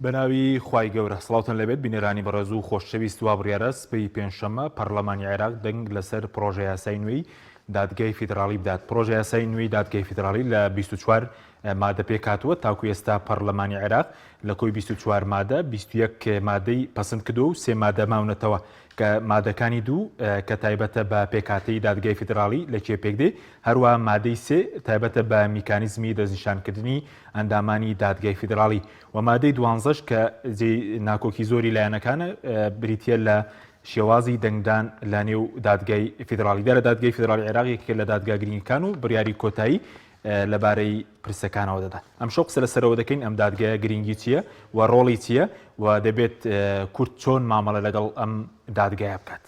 بەناوی خوای گەورە سڵاوتان لەبێت بینێرانی بەڕێز و خۆشەویست وا بڕیارە سبەی پێنجشەممە پەرلەمانی عێراق دەنگ لەسەر پرۆژە یاسای نوێی دادگای فیدراڵی بدات. پرۆژە یاسای نوێی دادگای فیدراڵی لە 24 مادە پێکاتوە تاکو ئێستا پەرلەمانی عێراق لە کۆی 24 مادە 21 مادەی پەسەند کردو و 3 مادە ماونەتەوە کە مادەکانی دوو کە تایبەتە بە پێکاتەی دادگای فیدراڵی لە کێ پێک دێ، هەروە مادەی سێ تایبەتە بە میکانیزمی دەستنیشانکردنی ئەندامانی دادگای فیدراڵی و مادەی 12 کە ناکۆکی زۆری لایەنەکانە بریتە لە شێوازی دەنگدان لە نێو دادگای فیدراڵیدا لە دادگای فیدراڵی عێراقێکە لە دادگاگرینیەکان و بڕیاری کۆتایی لەبارەی پرسەکانەوە دەدات. ئەم شەو قسە لەسەرەوە دەکەین ئەم دادگایە گرنگی چییە و ڕۆڵی چییە و دەبێت کورد چۆن مامەڵە لەگەڵ ئەم دادگایە بکات.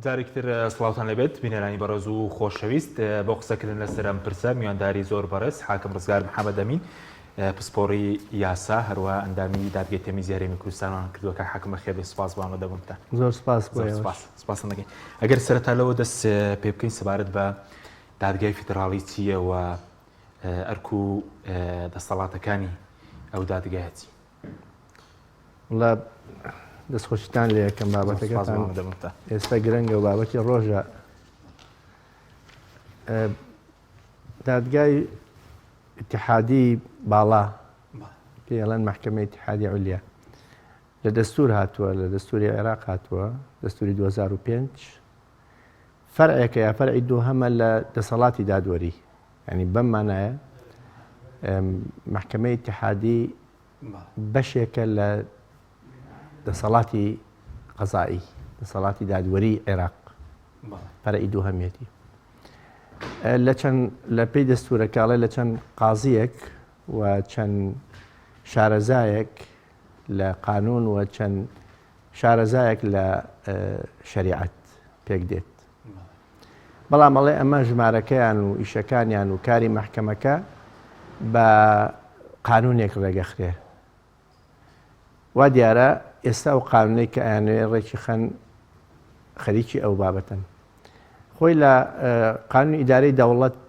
جارێکتر سڵاوتان لەبێت بینەرانی بەڕێز و خۆشەویست بۆ قسەکردن لەسەر ئەم پرسە میوانداری زۆر بەڕێز حاکم ڕزگار محەممەد ئەمین پسپۆڕی یاسا هەروە ئەندامی دادگای تەمیزی هەرێمی کوردستانمان کردووە کە حاکمە خێر سپاس بۆ ئامادەبوونتان. زۆر سپاس سپاس دەکەین. ئەگەر سەرەتا لەوە دەست پێ بکەین سەبارەت بە دادگای فیدراڵی چییە و ئەرک و دەسەڵاتەکانی ئەو دادگایەتی. دەستخۆشتان لە یەکەم بابەتەکەتان ئێستا گرنگە و بابەتی ڕۆژە دادگای اتحادی باڵا پێڵەن محکمەی اتحادی عولیا لە دەستور هاتووە لە دەستوری عێراق هاتووە دەستوری 2005 فەرعێکە یا فەرعی دوو هەمە لە دەسەڵاتی دادوەری ینی بەم مانایە محکمەی اتحادی بەشێکە لە دەسەڵاتی قەزایی دەسەڵاتی دادوەری عێراق فەرعی دوو هەمێتی لە پێی دەستورەکەڵێ لە چەند قازیەک و چەند شارەزایەک لە قانون و چەند شارەزایەک لە شەریعەت پێک دێت. بەڵام ئەڵێ ئەمە ژمارەکەیان و ئیشەکانیان و کاری مەحکەمەکە بە قانونێک ڕێگەخرێ. وا دیارە ئێستا و قانونەی کە ئەیانوێ ڕێکی خەن خەریکی ئەو بابەتن. خۆی لە قانون ئیدارەی دەوڵەت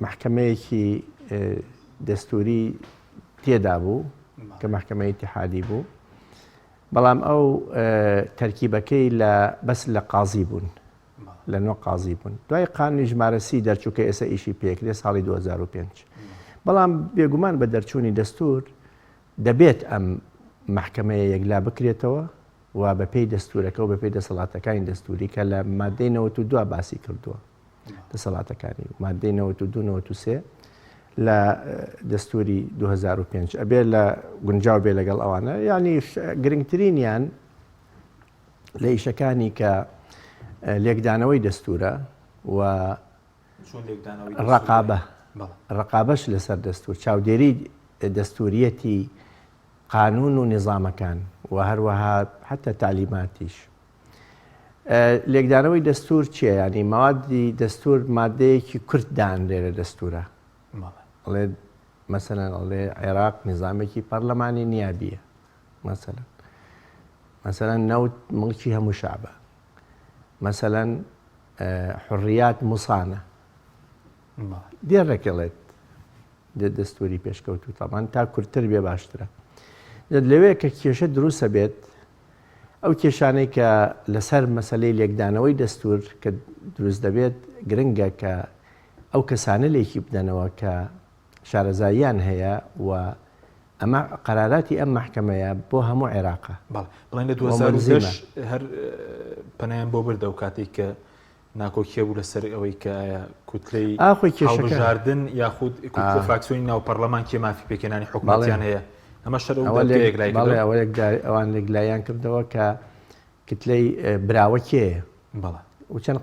محکمەیەکی دەستوری تێدا بوو کە محکمەی اتحادی بوو، بەڵام ئەو تەرکیبەکەی بەس لە قازی بوون لە نوێ قازی بوون. دوای قانونی ژمارەسی دەرچووکە ئێستا ئیشی پێکرێ ساڵی 2005. بەڵام بێگومان بە دەرچوونی دەستور دەبێت ئەم محکمەیە یەکلا بکرێتەوە و بە پێی دەستورەکە و بە پێی دەسەڵاتەکانی دەستوری کە لە مادەی 92 باسی کردووە دەسەڵاتەکانی مادەی 92 لە دەستوری 2005 ئەبێ لە گونجاو بێ لەگەڵ ئەوانە ینی گرنگترینیان لە ئیشەکانی کە لێکدانەوەی دەستورە و ڕقابەش لەسەر دەستور چاودێری دەستوریەتی قانون و نظامەکان و هەروەها حتى تعلیماتیش. لێکدانەوەی دەستور چییە؟ ینی مەوادی دەستور مادەیەکی کورت دانرێ لە دەستورە. ئەڵێ مەسەلەن ئەڵێ عێراق نظامێکی پەرلەمانی نیابیە مەسەلەن نەوت مڵکی هەموو شعبە، مەسەلەن حڕیات موسانە دێڕێکەڵێت دەستوری پێشکەوتو تامان تا کورتتر بێ باشترە. لەوەیە کە کێشە دروستە بێت ئەو کێشانەی کە لەسەر مەسەلەی لێکدانەوەی دەستور کە دروست دەبێت گرنگە کە ئەو کەسانە لێکی بدەنەوە کە شارەزاییان هەیە و ئەمە قەراراتی ئەم محکەمەیە بۆ هەموو عێراقە. بڵێن لە 2010 هەر پەنایان بۆ بردە و کاتێک کە ناکۆکیە بوو لەسەر ئەوەی کە کوتلەی هەڵبژاردن یاخود فراکسیۆنی ناو پەرلەمان کێ مافی پێکێنانی حکوومەتیان هەیە. ئەمە شەر ئەوە لەگلایان کردەوە کە کتلەی براوە کێیە و چەند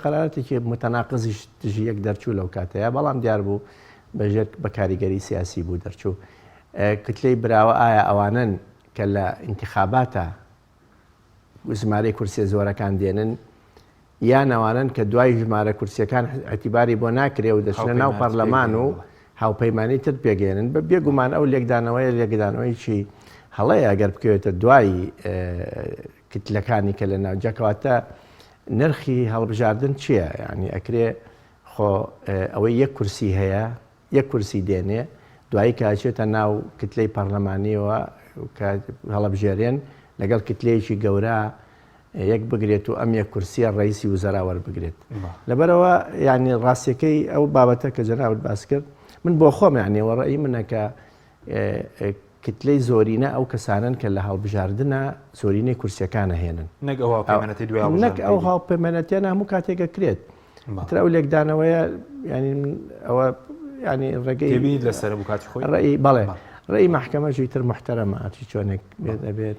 قەراراتێکی متەناقزیش دژی یەک دەرچوو لەو کاتەیە، بەڵام دیار بوو بەژێر بە کاریگەری سیاسی بوو دەرچوو. کتلەی براوە ئایا ئەوانن کە لە ئینتیخاباتە ژمارەی کورسیە زۆرەکان دێنن یان ئەوانن کە دوای ژمارە کورسیەکان اعتیباری بۆ ناکرێ و دەچنە ناو پەرلەمان و هاوپەیمانی تر پێگەێنن بە بێگومان ئەو لێکدانەوەی چی هەڵەیە ئەگەر بکەوێتە دوای کتلەکانی کە لە ناوجەکەواتە نرخی هەڵبژاردن چییە؟ ینی ئەکرێ خۆ ئەوەی یەک کورسی هەیە یەک کورسی دێنێ دوایی کاچێتە ناو کتلەی پەرلەمانیەوە هەڵبژێرێن لەگەڵ کتلەیەکی گەورە یەک بگرێت و ئەم یەک کورسیە ڕئیسی وزەرا وەربگرێت. لەبەرەوە ینی ڕاستیەکەی ئەو بابەتە کە جەناوت باس کرد من بۆ خۆم یانیەوە ڕێی منە کە کتلەی زۆرینە ئەو کەسانن کە لە هەڵبژاردنە زۆرینەی کورسیەکانە هێنن نەک ئەو هاوپەیمانەتیان هەموو کاتێکە کرێت تر ئەو لێکدانەوەیە ینی ئەوە ینی ڕێگەی لەسەر بکاتی خۆی ڕێی بەڵێ ڕێی محکەمەژی تر محتەرەمە ئاتی چۆنێک بێت ئەبێت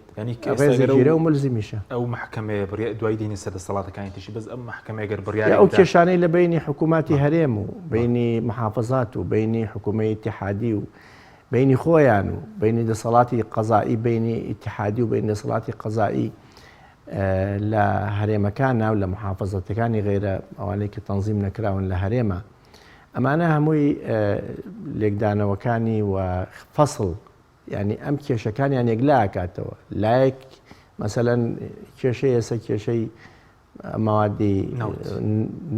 ڕێزگیرە و ملزمیشە ئەو محکەمەیە دوای دینی سەردەسەڵاتەکانی تشی بەس ئەم محکەمەگەر بڕیار ئەو کێشانەی لە بینی حکوومەتی هەرێم و بینی محافظات و بینی حکوومەتی اتحادی و بینی خۆیان و بینی دەسەڵاتی قەزایی بینی اتحادی و بین دەسەڵاتی قەزایی لە هەرێمەکانە و لە محافظەتەکانی غێرە ئەوانەی کە تەنزیم نەکراون لە هەرێمە ئەمانە هەمووی لێکدانەوەکانی و فەسڵ ینی ئەم کێشەکانیان یەکلا ئاکاتەوە لایەک مەسەلەن کێشەی ئێستا کێشەی مەوادی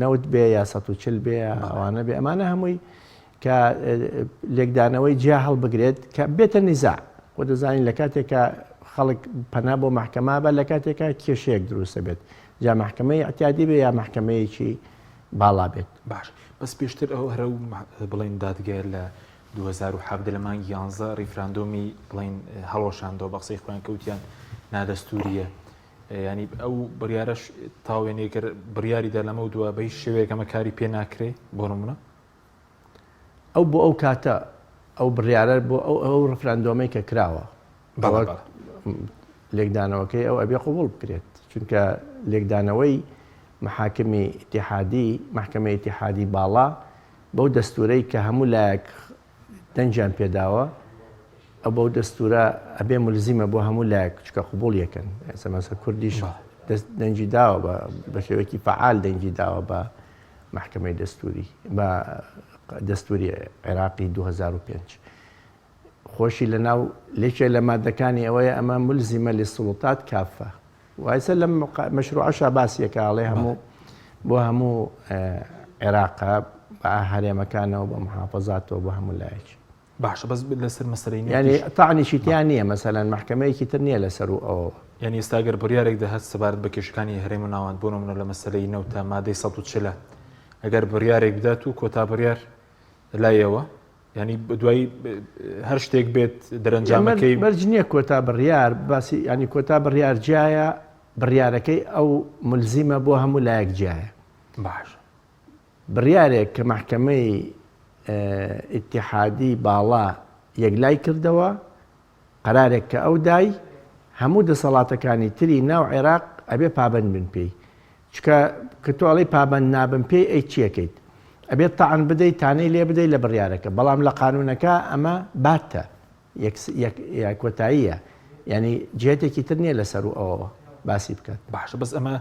نەوت بێ یا 140 بێ ئەوانە بێ ئەمانە هەمووی کە لێکدانەوەی جیا هەڵبگرێت کە بێتە نیزاع و دەزانین لە کاتێکە خەڵک پەنا بۆ محکەما بە لە کاتێکە کێشەیەک دروستە بێت جا محکەمەی ئەتیادی بێ یا محکەمەیەکی باڵا بێت. باش بەس پێشتر ئەو هەرە بڵین دادگەر لە 2017 لە مانگی 11 ریفراندۆمی بڵین هەڵۆشاندەوە بە قسەی خۆیان کەوتیان نادەستوریە ینی ئەو بڕیارەش تاوێنێکە بڕیاریدا لەمە و دووە بەی شێوەیەکەمە کاری پێ ناکرێ بۆ نمونە ئەو بۆ ئەو کاتە ئەو بڕیارە بۆ ئەو ڕفراندۆمەی کە کراوە لێکدانەوەکەی ئەو ئەبێ قبول بکرێت چونکە لێکدانەوەی محاکمی اتحادی محکمە اتحادی باڵا بەو دەستورەی کە هەموو لایەک دەنجیان پێداوە ئەو بەو دەستورە ئەبێ ملزیمە بۆ هەموو لایەک چکە قبول یەکەن ئەسەمەسە کوردیش دەنجی داوە بە شێوەیەکی فعال دەنجی داوە بە محکمەی دەستوری بە دەستوری عێراقی 2005 خۆشی لە ناو لێکێ لە مادەکانی ئەوەیە ئەمە ملزیمە للسڵتات کافە وایسە لەم مەشروعەشە باسیەکەڵێ هەموو بۆ هەموو عێراقا بە هەرێمەکانەوە بە محافەزاتەوە بۆ هەموو لایەکی باشە بەس لەسەر مەسەلەی ینی تاعنیشی تیان نییە مەسەلەن محکەمەیەکی تر نییە لەسەر و ئەوە ینی ئێستاگەر بڕیارێک دەهات سەبارەت بە کێشەکانی هەرێم و ناوان بۆ نمونە لە مەسەلەی نەوتە مادەی 140 ئەگەر بڕیارێک بدات و کۆتا بڕیار لایەوە ینی دوایی هەر شتێک بێت دەرەنجامەکەی بەرج نییە کۆتا بڕیار باسی ینی کۆتا بڕیار جایە بڕیارەکەی ئەو ملزیمە بۆ هەموو لایەک جایە باش بڕیارێک کە محکەمەی اتحادی باڵا یەکلای کردەوە قەرارێک کە ئەو دای هەموو دەسەڵاتەکانی تری ناو عێراق ئەبێ پابند بن پێی چکە کە تۆڵی پابند نابن پێی ئەی چیەکەیت ئەبێت تاعن بدەیت تانەی لێ بدەیت لە بڕیارەکە بەڵام لە قانونەکە ئەمە باتە کۆتاییە ینی جێتێکی تر نییە لەسەر و ئەوە باسی بکات باشە بەس ئەمە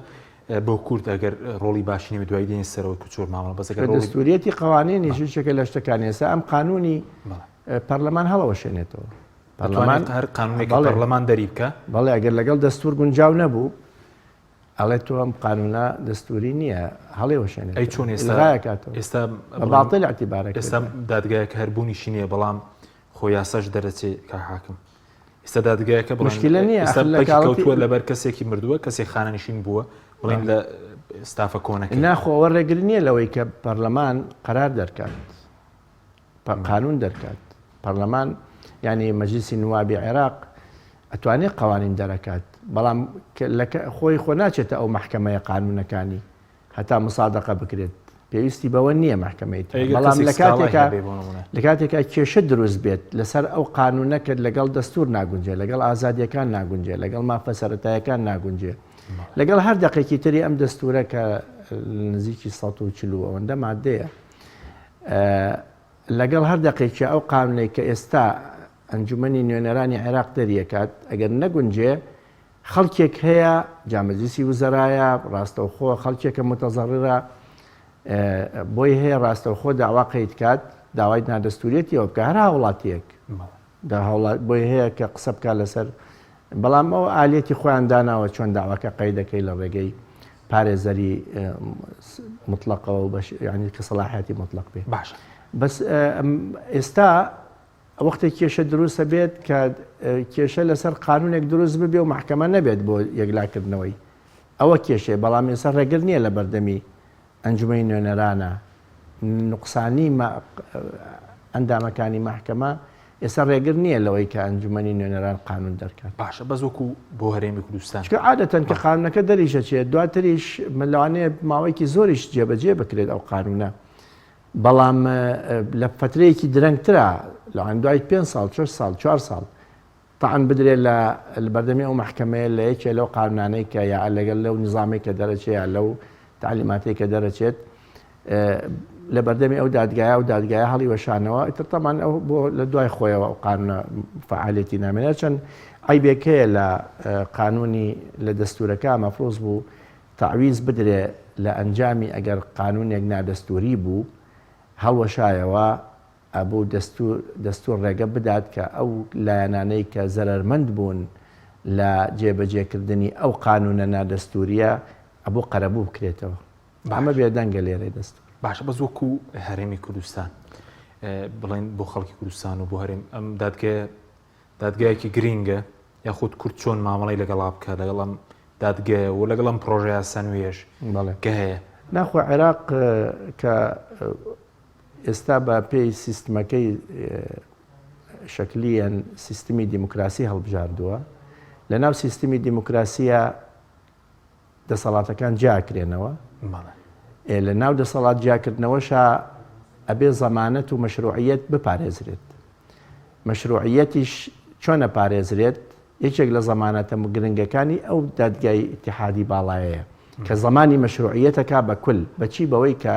بۆ کورد ئەگەر ڕۆڵی باشینی بە دوای دێنی سەرەوە کوچۆر مامەڵە بەسەکە دەستوریەتی قوانینی شتێکە لە شتەکانی ئێستا ئەم قانونی پەرلەمان هەڵەوەشێنێتەوە پەرلەمان هەر قانونێکی پەرلەمان دەری بکە بەڵێ ئەگەر لەگەڵ دەستور گونجاو نەبوو ئەڵێ تۆ ئەم قانونە دەستوری نییە هەڵێوەشێنێت ئەی چۆن ئێستا باڵتە لە اعتیبارەکە ئێستا دادگایەکە هەربوونیشی نییە بەڵام خۆ یاساش دەرەچێت کە حاکم ئێستا دادگایەکە مشکلە نییە کەوتووە لەبەر کەسێکی مردووە کەسێک خانەنشین بووە بڵین لە ستافە کۆنەکە ناخۆوە ڕێگر نییە لەوەی کە پەرلەمان قەرار دەرکات قانون دەرکات پەرلەمان ینی مەجلیسی نوابی عێراق ئەتوانێت قوانین دەرەکات بەڵام خۆی خۆ ناچێتە ئەو محکەمەیە قانونەکانی هەتا مسادقە بکرێت پێویستی بەوە نییە محکەمەیت بەڵام لە کاتێکە کێشە دروست بێت لەسەر ئەو قانونەکە لەگەڵ دەستور ناگونجێ لەگەڵ ئازادیەکان ناگونجێ لەگەڵ مافە سەرەتاییەکان ناگونجێ لەگەڵ هەر دقێکی تری ئەم دەستورە کە نزیکی 140 ئەوەندە مادەیە لەگەڵ هەر دقێکی ئەو قانونەی کە ئێستا ئەنجومەنی نوێنەرانی عێراق دەریەکات ئەگەر نەگونجێ خەڵکێک هەیە جامەجلیسی وزەرایە ڕاستەوخۆ خەڵکێکە متەزەڕرە بۆی هەیە ڕاستەوخۆ داواقەیت کات داوای نادەستوریەتیەوە بکە هەر هاوڵاتیەک بۆی هەیە کە قسە بکە لەسەر بەڵام ئەو ئالێتی خۆیان داناوە چۆن داواکە قەی دەکەی لە ڕێگەی پارێزەری مطلقەوە و ینی کە سەلاحیەتی مطلق بێ باش بەس ئێستا وەختێک کێشە دروستە بێت کە کێشە لەسەر قانونێک دروست ببێ و محکەمە نەبێت بۆ یەکلاکردنەوەی ئەوە کێشێ بەڵام ئێستا ڕێگر نییە لە بەردەمی ئەنجومەی نوێنەرانە نوقسانی ئەندامەکانی محکەمە ئێستا ڕێگر نییە لەوەی کە ئەنجومەنی نوێنەران قانون دەرکات باشە بەزۆکو بۆ هەرێمی کوردستان چکە عادەتەن کە قانونەکە دەریشە چێت دواتریش لەوانەیە ماوەیەکی زۆریش جێبەجێ بکرێت ئەو قانونە بەڵام لە فترەیەکی درەنگترا لەوان دوای 5 ساڵ 4 ساڵ تاعن بدرێت لە بەردەمی ئەو محکەمەیە لە یەکێ لەو قانونانەی کە یا لەگەڵ لەو نظامی کە دەرەچێت یا لەو تعلیماتی کە دەرەچێت لە بەردەمی ئەو دادگایە و دادگایە هەڵی وەشانەوە ئیتر تەمان ئەو بۆ لە دوای خۆیەوە ئەو قانونە فعالیەتی نامێنێت چەند عیبێکەیە لە قانونی لە دەستورەکە مەفروض بوو تعویز بدرێ لە ئەنجامی ئەگەر قانونێک نادەستوری بوو هەڵوەشایەوە ئەبوو دەستور ڕێگە بدات کە ئەو لایەنانەی کە زەرمەند بوون لە جێبەجێکردنی ئەو قانونە نادەستوریە ئەبوو قەرەبوو بکرێتەوە ئەمە بێدەنگە لێرەی دەستور باشە بەس وەکو هەرێمی کوردستان بڵێن بۆ خەڵکی کوردستان و بۆ هەرێم ئەم دادگایەکی گرینگە یاخود کورد چۆن مامەڵی لەگەڵا بکە لەگەڵ ئەم دادگایە و لەگەڵ ئەم پرۆژەیە سەنوێژ کە هەیە ناخۆ عێراق کە ئێستا بە پێی سیستمەکەی شکلیان سیستمی دیموکراسی هەڵبژاردووە لە ناو سیستمی دیموکراسیە دەسەڵاتەکان جیاکرێنەوە لە ناو دەسەڵات جیاکردنەوەشە ئەبێ زەمانەت و مەشروعیەت بپارێزرێت مەشروعیەتیش چۆنە پارێزرێت یەکێک لە زەمانەتە گرنگەکانی ئەو دادگای ئیتیحادی باڵایەیە کە زەمانی مەشروعیەتەکە بە کول بەچی بەوەی کە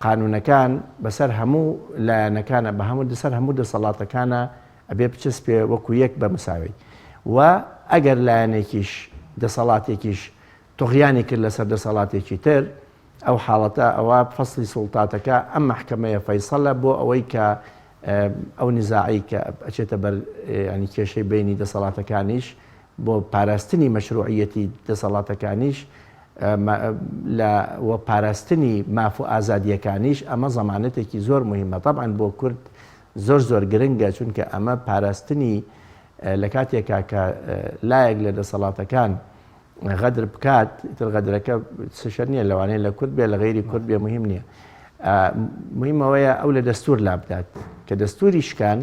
قانونەکان بەسەر هەموو لایەنەکانە بە هەموو دەسەر هەموو دەسەڵاتەکانە ئەبێ بچەسپێ وەکو یەک بە مساوی و ئەگەر لایەنێکیش دەسەڵاتێکیش تۆغیانی کرد لەسەر دەسەڵاتێکی تر ئەو حاڵەتە ئەوە فەسلی سوڵتاتەکە ئەم محکەمەیە فەیسەڵە بۆ ئەوەی کە ئەو نزاعی کە ئەچێتە بەر ینی کێشەی بینی دەسەڵاتەکانیش بۆ پاراستنی مەشروعیەتی دەسەڵاتەکانیش و پاراستنی ماف و ئازادیەکانیش ئەمە زەمانەتێکی زۆر مهمە طبعاً بۆ کورد زۆر گرنگە چونکە ئەمە پاراستنی لە کاتێکا کە لایەک لە دەسەڵاتەکان غەدر بکات تر غەدرەکە سشە نییە لەوانەیە لە کورد بێ لە غەیری کورد بێ مهم نییە مهمەوەیە ئەو لە دەستور لابدات کە دەستوری شکان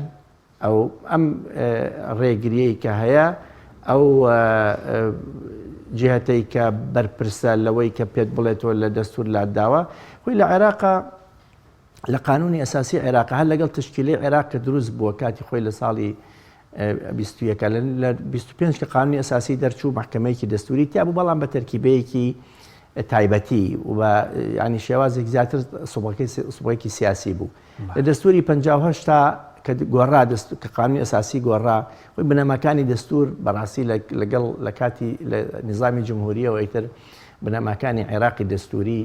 ئەو ئەم ڕێگریەی کە هەیە ئەو جهتەی کە بەرپرسە لەوەی کە پێت بڵێتەوە لە دەستور لاداوە خۆی لە عێراقا لە قانونی ئەساسی عێراق هەر لەگەڵ تشکیلەی عێراق کە دروست بووە کاتی خۆی لە ساڵی 21 لە 25 کە قانونی ئەساسی دەرچوو محکەمەیەکی دەستوری تیا بوو بەڵام بە تەرکیبەیەکی تایبەتی و ینی شێوازێک زیاتر سوبەیەکی سیاسی بوو لە دەستوری 58 کە گۆڕا کە قانونی ئەساسی گۆڕا وی بنەماکانی دەستور بەڕاستی لەگەڵ لە کاتی لە نظامی جمهوریەوە ئیتر بنەماکانی عێراقی دەستوری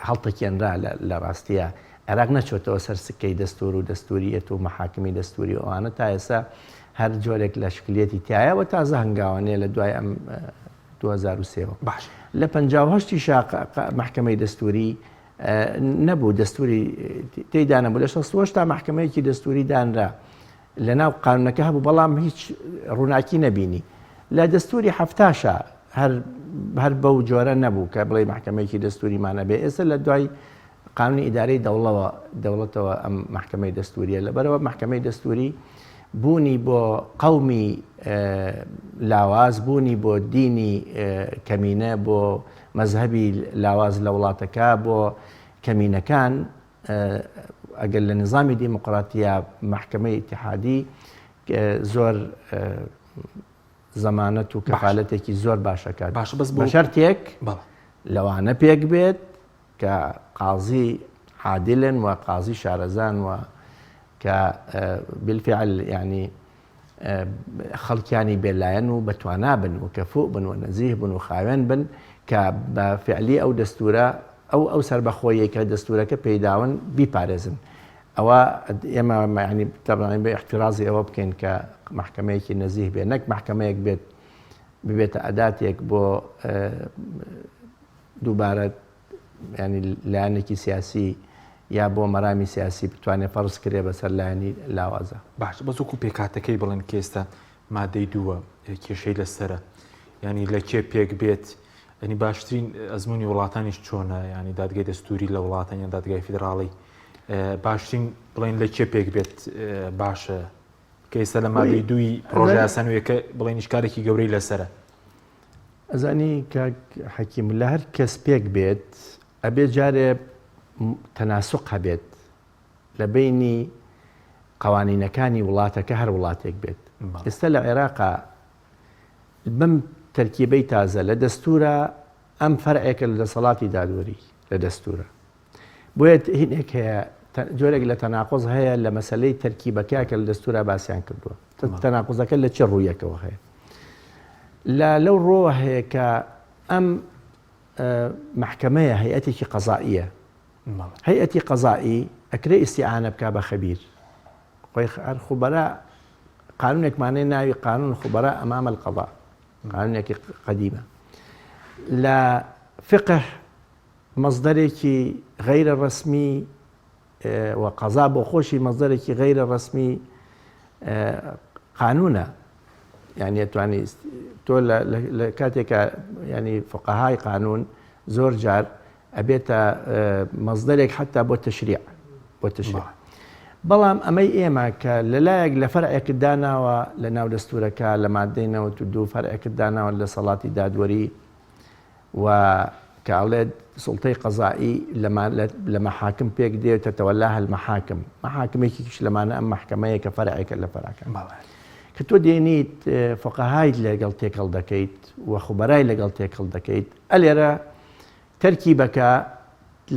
هەڵتەکێنرا لە ڕاستیە عێراق نەچۆتەوە سەر سکەی دەستور و دەستوریەت و مەحاکمی دەستوری ئەوانە تا ئێستا هەر جۆرێک لە شکلێتی تایەوە تازە هەنگاوانەیە لە دوای ئەم 2023 باش لە 58 محکەمەی دەستوری نەبوو دەستوری تێیدا نەبوو لە 68 تا محکەمەیەکی دەستوری دانرا لە ناو قانونەکە هەبوو بەڵام هیچ ڕووناکی نەبینی لە دەستوری هەفتاشە هەر بەو جۆرە نەبوو کە بڵێ محکەمەیەکی دەستوریمانە بێ ئێستا لە دوای قانونی ئیدارەی دەوڵەتەوە ئەم محکەمەی دەستوریە لەبەرەوە محکەمەی دەستوری بوونی بۆ قەومی لاواز بوونی بۆ دینی کەمینە بۆ مەزهەبی لاواز لە وڵاتەکە بۆ کەمینەکان ئەگەر لە نظامی دیموقراتیە محکەمەی ئیتیحادی زۆر زەمانەت و کەفالەتێکی زۆر باشەکات بە شەرتێک لەوانە پێک بێت کە قازی عادلن و قازی شارەزان و کە بالفعل يعني خەڵکیانی بێلایەن و بەتوانا بن و کەفوو بن و نەزیه بن و خاوێن بن کە بە فعلی ئەو دەستورە ئەو سەربەخۆیە کە دەستورەکە پێداون بیپارێزن. ئەوە ئێمە ینی تەبانین بە احتیرازی ئەوە بکەین کە محکمەیەکی نەزیه بێت، نەک محکمەیەک بێت ببێتە ئەداتێک بۆ دووبارە ینی لایەنێکی سیاسی یا بۆ مەرامی سیاسی بتوانێت فەرز کرێ بەسەر لایەنی لاوازە. باش بەزووکو پێکاتەکەی بڵێن کێستا مادەی دووە کێشەی لەسرە، ینی لە کێ پێک بێت، ینی باشترین ئەزمموی وڵاتانیش چۆنە، ینی دادگای دەستوری لە وڵاتان یان دادگای فیدراڵی باشترین بڵێن لە کێ پێک بێت باشە کەیسە لە مادەی دووی پرۆژە یاسانویەکە بڵێن شکارێکی گەورەی لەسرە. ئەزانی کە حەکیم لە هەر کەس پێک بێت ئەبێ جارێ تەناسق هەبێت لە بینی قوانینەکانی وڵاتەکە هەر وڵاتێک بێت. ئێستا لە عێراقا بەم تەرکیبەی تازە لە دەستورە ئەم فەرعێکە لە دەسەڵاتی دادوەری لە دەستورە، بۆیە هینێک هەیە جۆرێک لە تەناقۆز هەیە لە مەسلەی تەرکیبەکە کە لە دەستورە باسییان کردووە. تەناقۆزەکە لە چه ڕوویەکەوە هەیە؟ لەو ڕۆوە هەیە کە ئەم محکمەیە هەیئەتێکی قەزائیە، هەیئەتی قەزائی ئەکرێ ئیستیعانە بکا بە خەبیر. خۆی خوبەرا قانونێکمانەی ناوی قانون خوبەرا ئەمام القەضا، قانونێکی قەدیمە. لە فقه مەزدەرێکی غەیرە ڕەسمی و قەزا بۆ خۆشی مەزدەرێکی غەیرە ڕەسمی قانونە، یعنی ئەتوانی تۆ لە کاتێکە ینی فقەهای قانون زۆر جار ئەبێتە مەزدەرێک حتا بۆ تەشریع بۆ تەشریع. بەڵام ئەمەی ئێمە کە لەلایەک لە فەرعێکت داناوە لە ناو دەستورەکە لە مادەی 92 فەرعێکت داناوە لە سەڵاتی دادوەری و کاڵێت سڵتەی قەزایی لە مەحاکم پێک دێتەوە لا هەلمەحاکم مەحاکمێکیش لەمانە ئەم محکمەیە کە فەرعێکە لە فەرعەکان کە تۆ دێنیت فقەهای لەگەڵ تێکەڵ دەکەیت و خوبەرای لەگەڵ تێکەڵ دەکەیت ئەلێرە تەرکیبەکە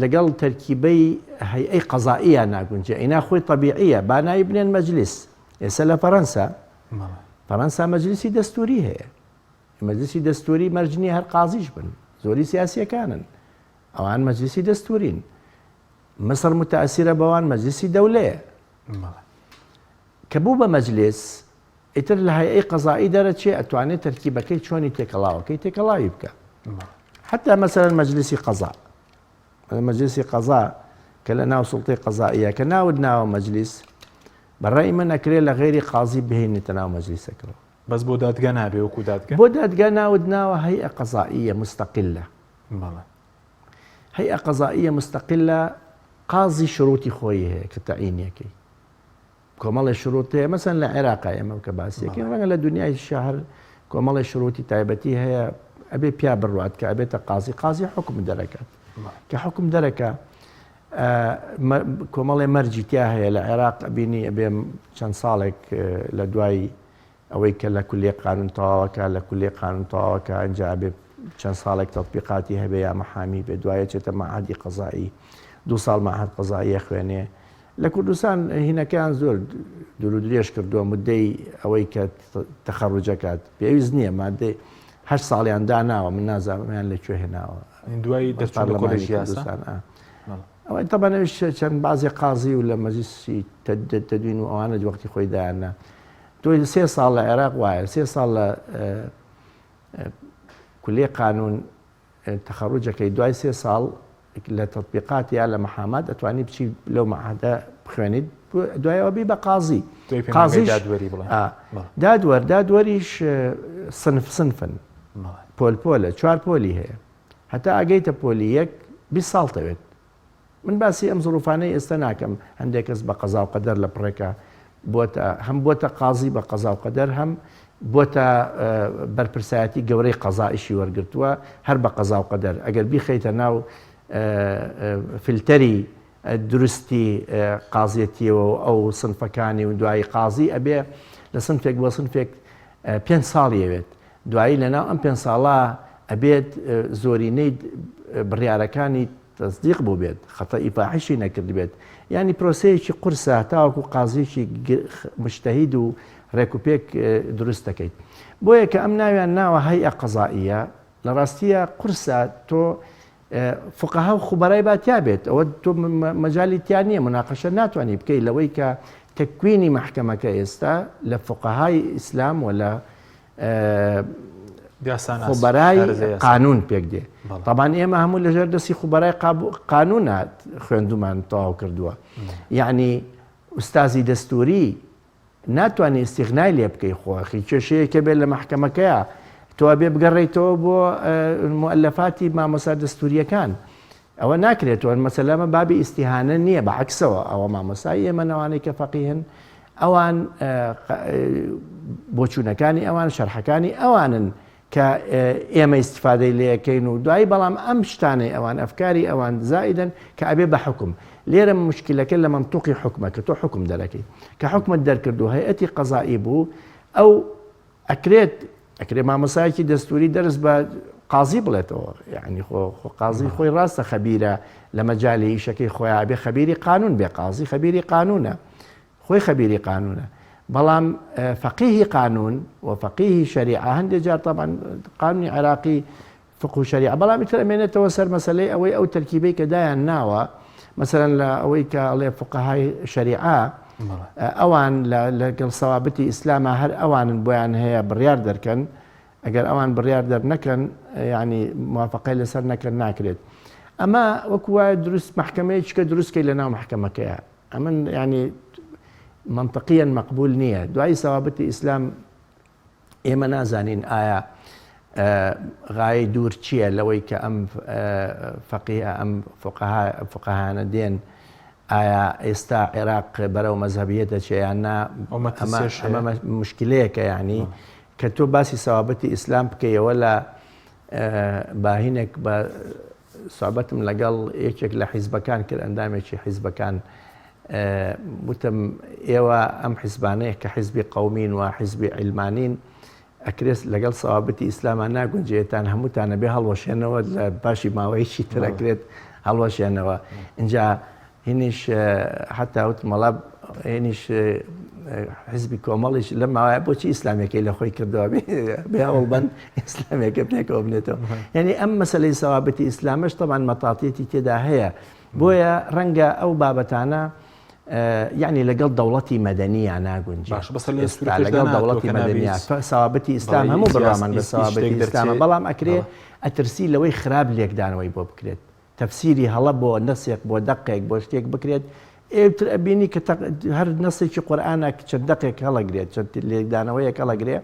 لەگەڵ تەرکیبەی هەیئەی قەزائیە ناگونجێ، ئینا خۆی طەبیعیە بانایی بنێن مەجلیس. ئێستا لە فەڕەنسا مەجلیسی دەستوری هەیە، مەجلیسی دەستوری مەرجنی هەر قازیش بن، زۆری سیاسیەکانن ئەوان مەجلیسی دەستورین. مەسر متەئەسیرە بەوان مەجلیسی دەولەیە کە بوو بە مەجلیس ئیتر لە هەیئەی قەزایی دەرەچێ ئەتوانێت تەرکیبەکەی چۆنی تێکەڵاوەکەی تێکەڵاوی بکە. حتا مەسەرەن مەجلیسی قەزا، مەجلیسی قەزا کە لە ناو سوڵتەی قەزائیە کە ناود ناوە مەجلیس بەڕای من ئەکرێت لە غێری قازی بهێنێتە ناو مەجلیسەکەەوە. بەس بۆ دادگا نابێ وەکو دادگا؟ بۆ دادگا ناود ناوە هەیئە قەزائیە مستەقیلە. هەیئە قەزائیە مستەقیلە قازی شروطی خۆی هەیە کە تەعینیەکەی کۆمەڵی شروط هەیە. مەسەن لە عێراقا ئێمە کە باسیەکەین ڕەنگە لە دنیای شەهر کۆمەڵی شروطی تایبەتی هەیە ئەبێ پیا بڕوات کە ئەبێتە قازی حکم دەرەکات کە حکم دەرەکە کۆمەڵی مەرجی تیا هەیە. لە عێراق بینی ئەبێ چەند ساڵێک لە دوای ئەوەی کە لە کولیە قانون تەواوەکە لە کولیە قانون تەواوەکە ئەنجا ئەبێ چەند ساڵێک تەطبیقاتی هەبێ یا مەحامی بێ، دوایە چێتە مەعهەدی قەزایی 2 ساڵ مەعهەد قەزاییە خوێنێ. لە کوردستان هینەکەیان زۆر دوور و درێژ کردووە مدەی ئەوەی کە تەخەڕوجەکات پێویست نییە مادەی 8 ساڵیان داناوە، من نازانمیان لەکوێ هێناوە دوای دەچوون لە کۆلێژی یاسا. ئەوەی تەبانەویش چەند بازی قازی و لە مەجلیسی تەدوین و ئەوانە وەختی خۆی دایانە دوای 3 ساڵ لە عێراق وایە 3 ساڵ لە کولیە قانون تەخەڕوجەکەی دوای 3 ساڵ لە تەطبیقات یا لە مەحامات ئەتوانی بچی لەو مەعهەدە بخوێنیت دوایەوە بی بە قازی. دادوەریش سنفن پۆلپۆلە 4 پۆلی هەیە هەتا ئەگەیتە پۆلی 1 20 ساڵ دەوێت. من باسی ئەم زروفانەی ئێستا ناکەم، هەندێک کەس بە قەزا و قەدەر لە پڕێکە هەم بۆتە قازی بە قەزا و قەدەر هەم بۆتە بەرپرسایەتی گەورەی قەزائیشی وەرگرتووە هەر بە قەزا و قەدەر. ئەگەر بیخەیتە ناو فیلتەری دروستی قازیەتیەوە ئەو سنفەکانی و دوایی قازی ئەبێ لە سنفێک بۆ سنفێک 5 ساڵیەوێت. دوایی لەناو ئەم 5 ساڵە ئەبێت زۆرینەی بڕیارەکانی تەصدیق بوو بێت، خەتە ئیفاحیشی نەکرد بێت ینی پرۆسەیەکی قورسە تاوەکو قازیکی مشتەهید و ڕێکوپێک دروست دەکەیت بۆیە کە ئەم ناویان ناوە هەیئە قەزائیە لە ڕاستیە قورسە تۆ فقەها و خوبەرای باتیا بێت ئەوە تۆ مەجای تیان نییە مناقەشە ناتوانانی بکەیت لەوەی کە تەکوینی محکەمەکە ئێستا لە فقەهای ئیسلام و لە خوبەرای قانون پێک دێ طبعاً ئێمە هەموو لەژێر دەستی خوبەرای قانونە خوێندومان تەواو کردووە یعنی ئوستازی دەستوری ناتوانێت استیغنای لێ بکەی خۆخی کێشەیەکە بێت لە محکەمەکەیە تۆ بێ بگەڕێیتەوە بۆ مؤلفاتی مامۆستا دەستوریەکان ئەوە ناکرێتەوە مەسەلەمە بابی ئیسیهانە نییە بەعکسەوە ئەوە مامۆسایی ئێمە نەوانەی کە فەقیهن ئەوان بۆچوونەکانی ئەوان شەرحەکانی ئەوانن کە ئێمە ئیسیفادەی لەکەین و دوایی بەڵام ئەم شتانەی ئەوان ئەفکاری ئەوان زائیدن کە ئەبێ بە حکم لێرە مشکلەکە لە منطوقی حکومە کە تۆ حکم دەرەکەی کە حکومت دەرکردو هەیئەتی قەزایی بوو ئەو ئەکرێت مامۆسایەکی دەستوری دەرس بە قازی بڵێتەوە یعنی قازی خۆی ڕاستە خەبیرە لە مەجای ئیشەکەی خۆیان بێ خەبیری قانون بێ قازی خەبیری قانونە خۆی خەبیری قانونە بەڵام فەقیهی قانون و فەقیهی شەریعە هەندێک جار طبعاً قانونی عێراقی فقه و شەریعە بەڵام ئیتر ئەمێنێتەوە سەر مەسەلەی ئەوەی ئەو تەرکیبەی کە دایان ناوە مثلا لە ئەوەی کە ئەڵێ فقەهای شەریعە ئەوان لەگەڵ سەوابەتی ئیسلامە هەر ئەوانن بۆیان هەیە بڕیار دەرکەن ئەگەر ئەوان بڕیار دەرنەکەن ینی موافقەی لەسەر نەکرد ناکرێت ئەمە وەکووە دروست محکەمەیەکە دروستکەی لە ناو محکەمەکەیە ئەمن ینی منطقیان مەقبول نییە دوای سەوابەتی ئیسلام ئێمە نازانین ئایا غایەی دوور چییە لەوەی کە ئەم فەقیه ئەم فقەهانە دێن ئایا ئێستا عێراق بەرەو مەزهەبیە دەچێیان نا ئەمە مشکلەیەکە یعنی کە تۆ باسی سەوابەتی ئیسلام بکەیەوە لە باهینێک بە سوابەتم لەگەڵ یەکێک لە حیزبەکان کرد ئەندامێکی حیزبەکان وتم ئێوە ئەم حیزبانەیە کە حیزبی قەومین و حیزبی عیلمانین ئەکرێت لەگەڵ سەوابەتی ئیسلامان ناگونجێتان هەمووتانە بێ هەڵوەشێنەوە لە باشی ماوەیەکی تر ئەکرێت هەڵوەشێنەوە اینجا هینیش حتا وت مەڵا هێنیش حزبی کۆمەڵیش لە ماوەیە بۆچی ئیسلامەکەی لە خۆی کردەوە بێ هەوڵبەن ئیسلامێکە بنێکەوە بنێتەوە یعنی ئەم مەسەلەی سەوابەتی ئیسلامەش تەمان مەتاڵەتی تێدا هەیە بۆیە ڕەنگە ئەو بابەتانە یعنی لەگەڵ دەوڵەتی مەدەنیە ناگونجێ لەگەڵ دەوڵەتی مەدەنیە سەوابەتی ئیسلام هەموو بڕامان بە سەوابەتی ئیسلامە بەڵام ئەکرێ ئەترسی لەوەی خراپ لێکدانەوەی بۆ بکرێت تەفسیری هەڵە بۆ نەسێک بۆ دەقێک بۆ شتێک بکرێت ئێتر ئەبینی کە هەر نەسێکی قورئانە چەند دەقێک هەڵەگرێت چەند لێکدانەوەیەک هەڵەگرێ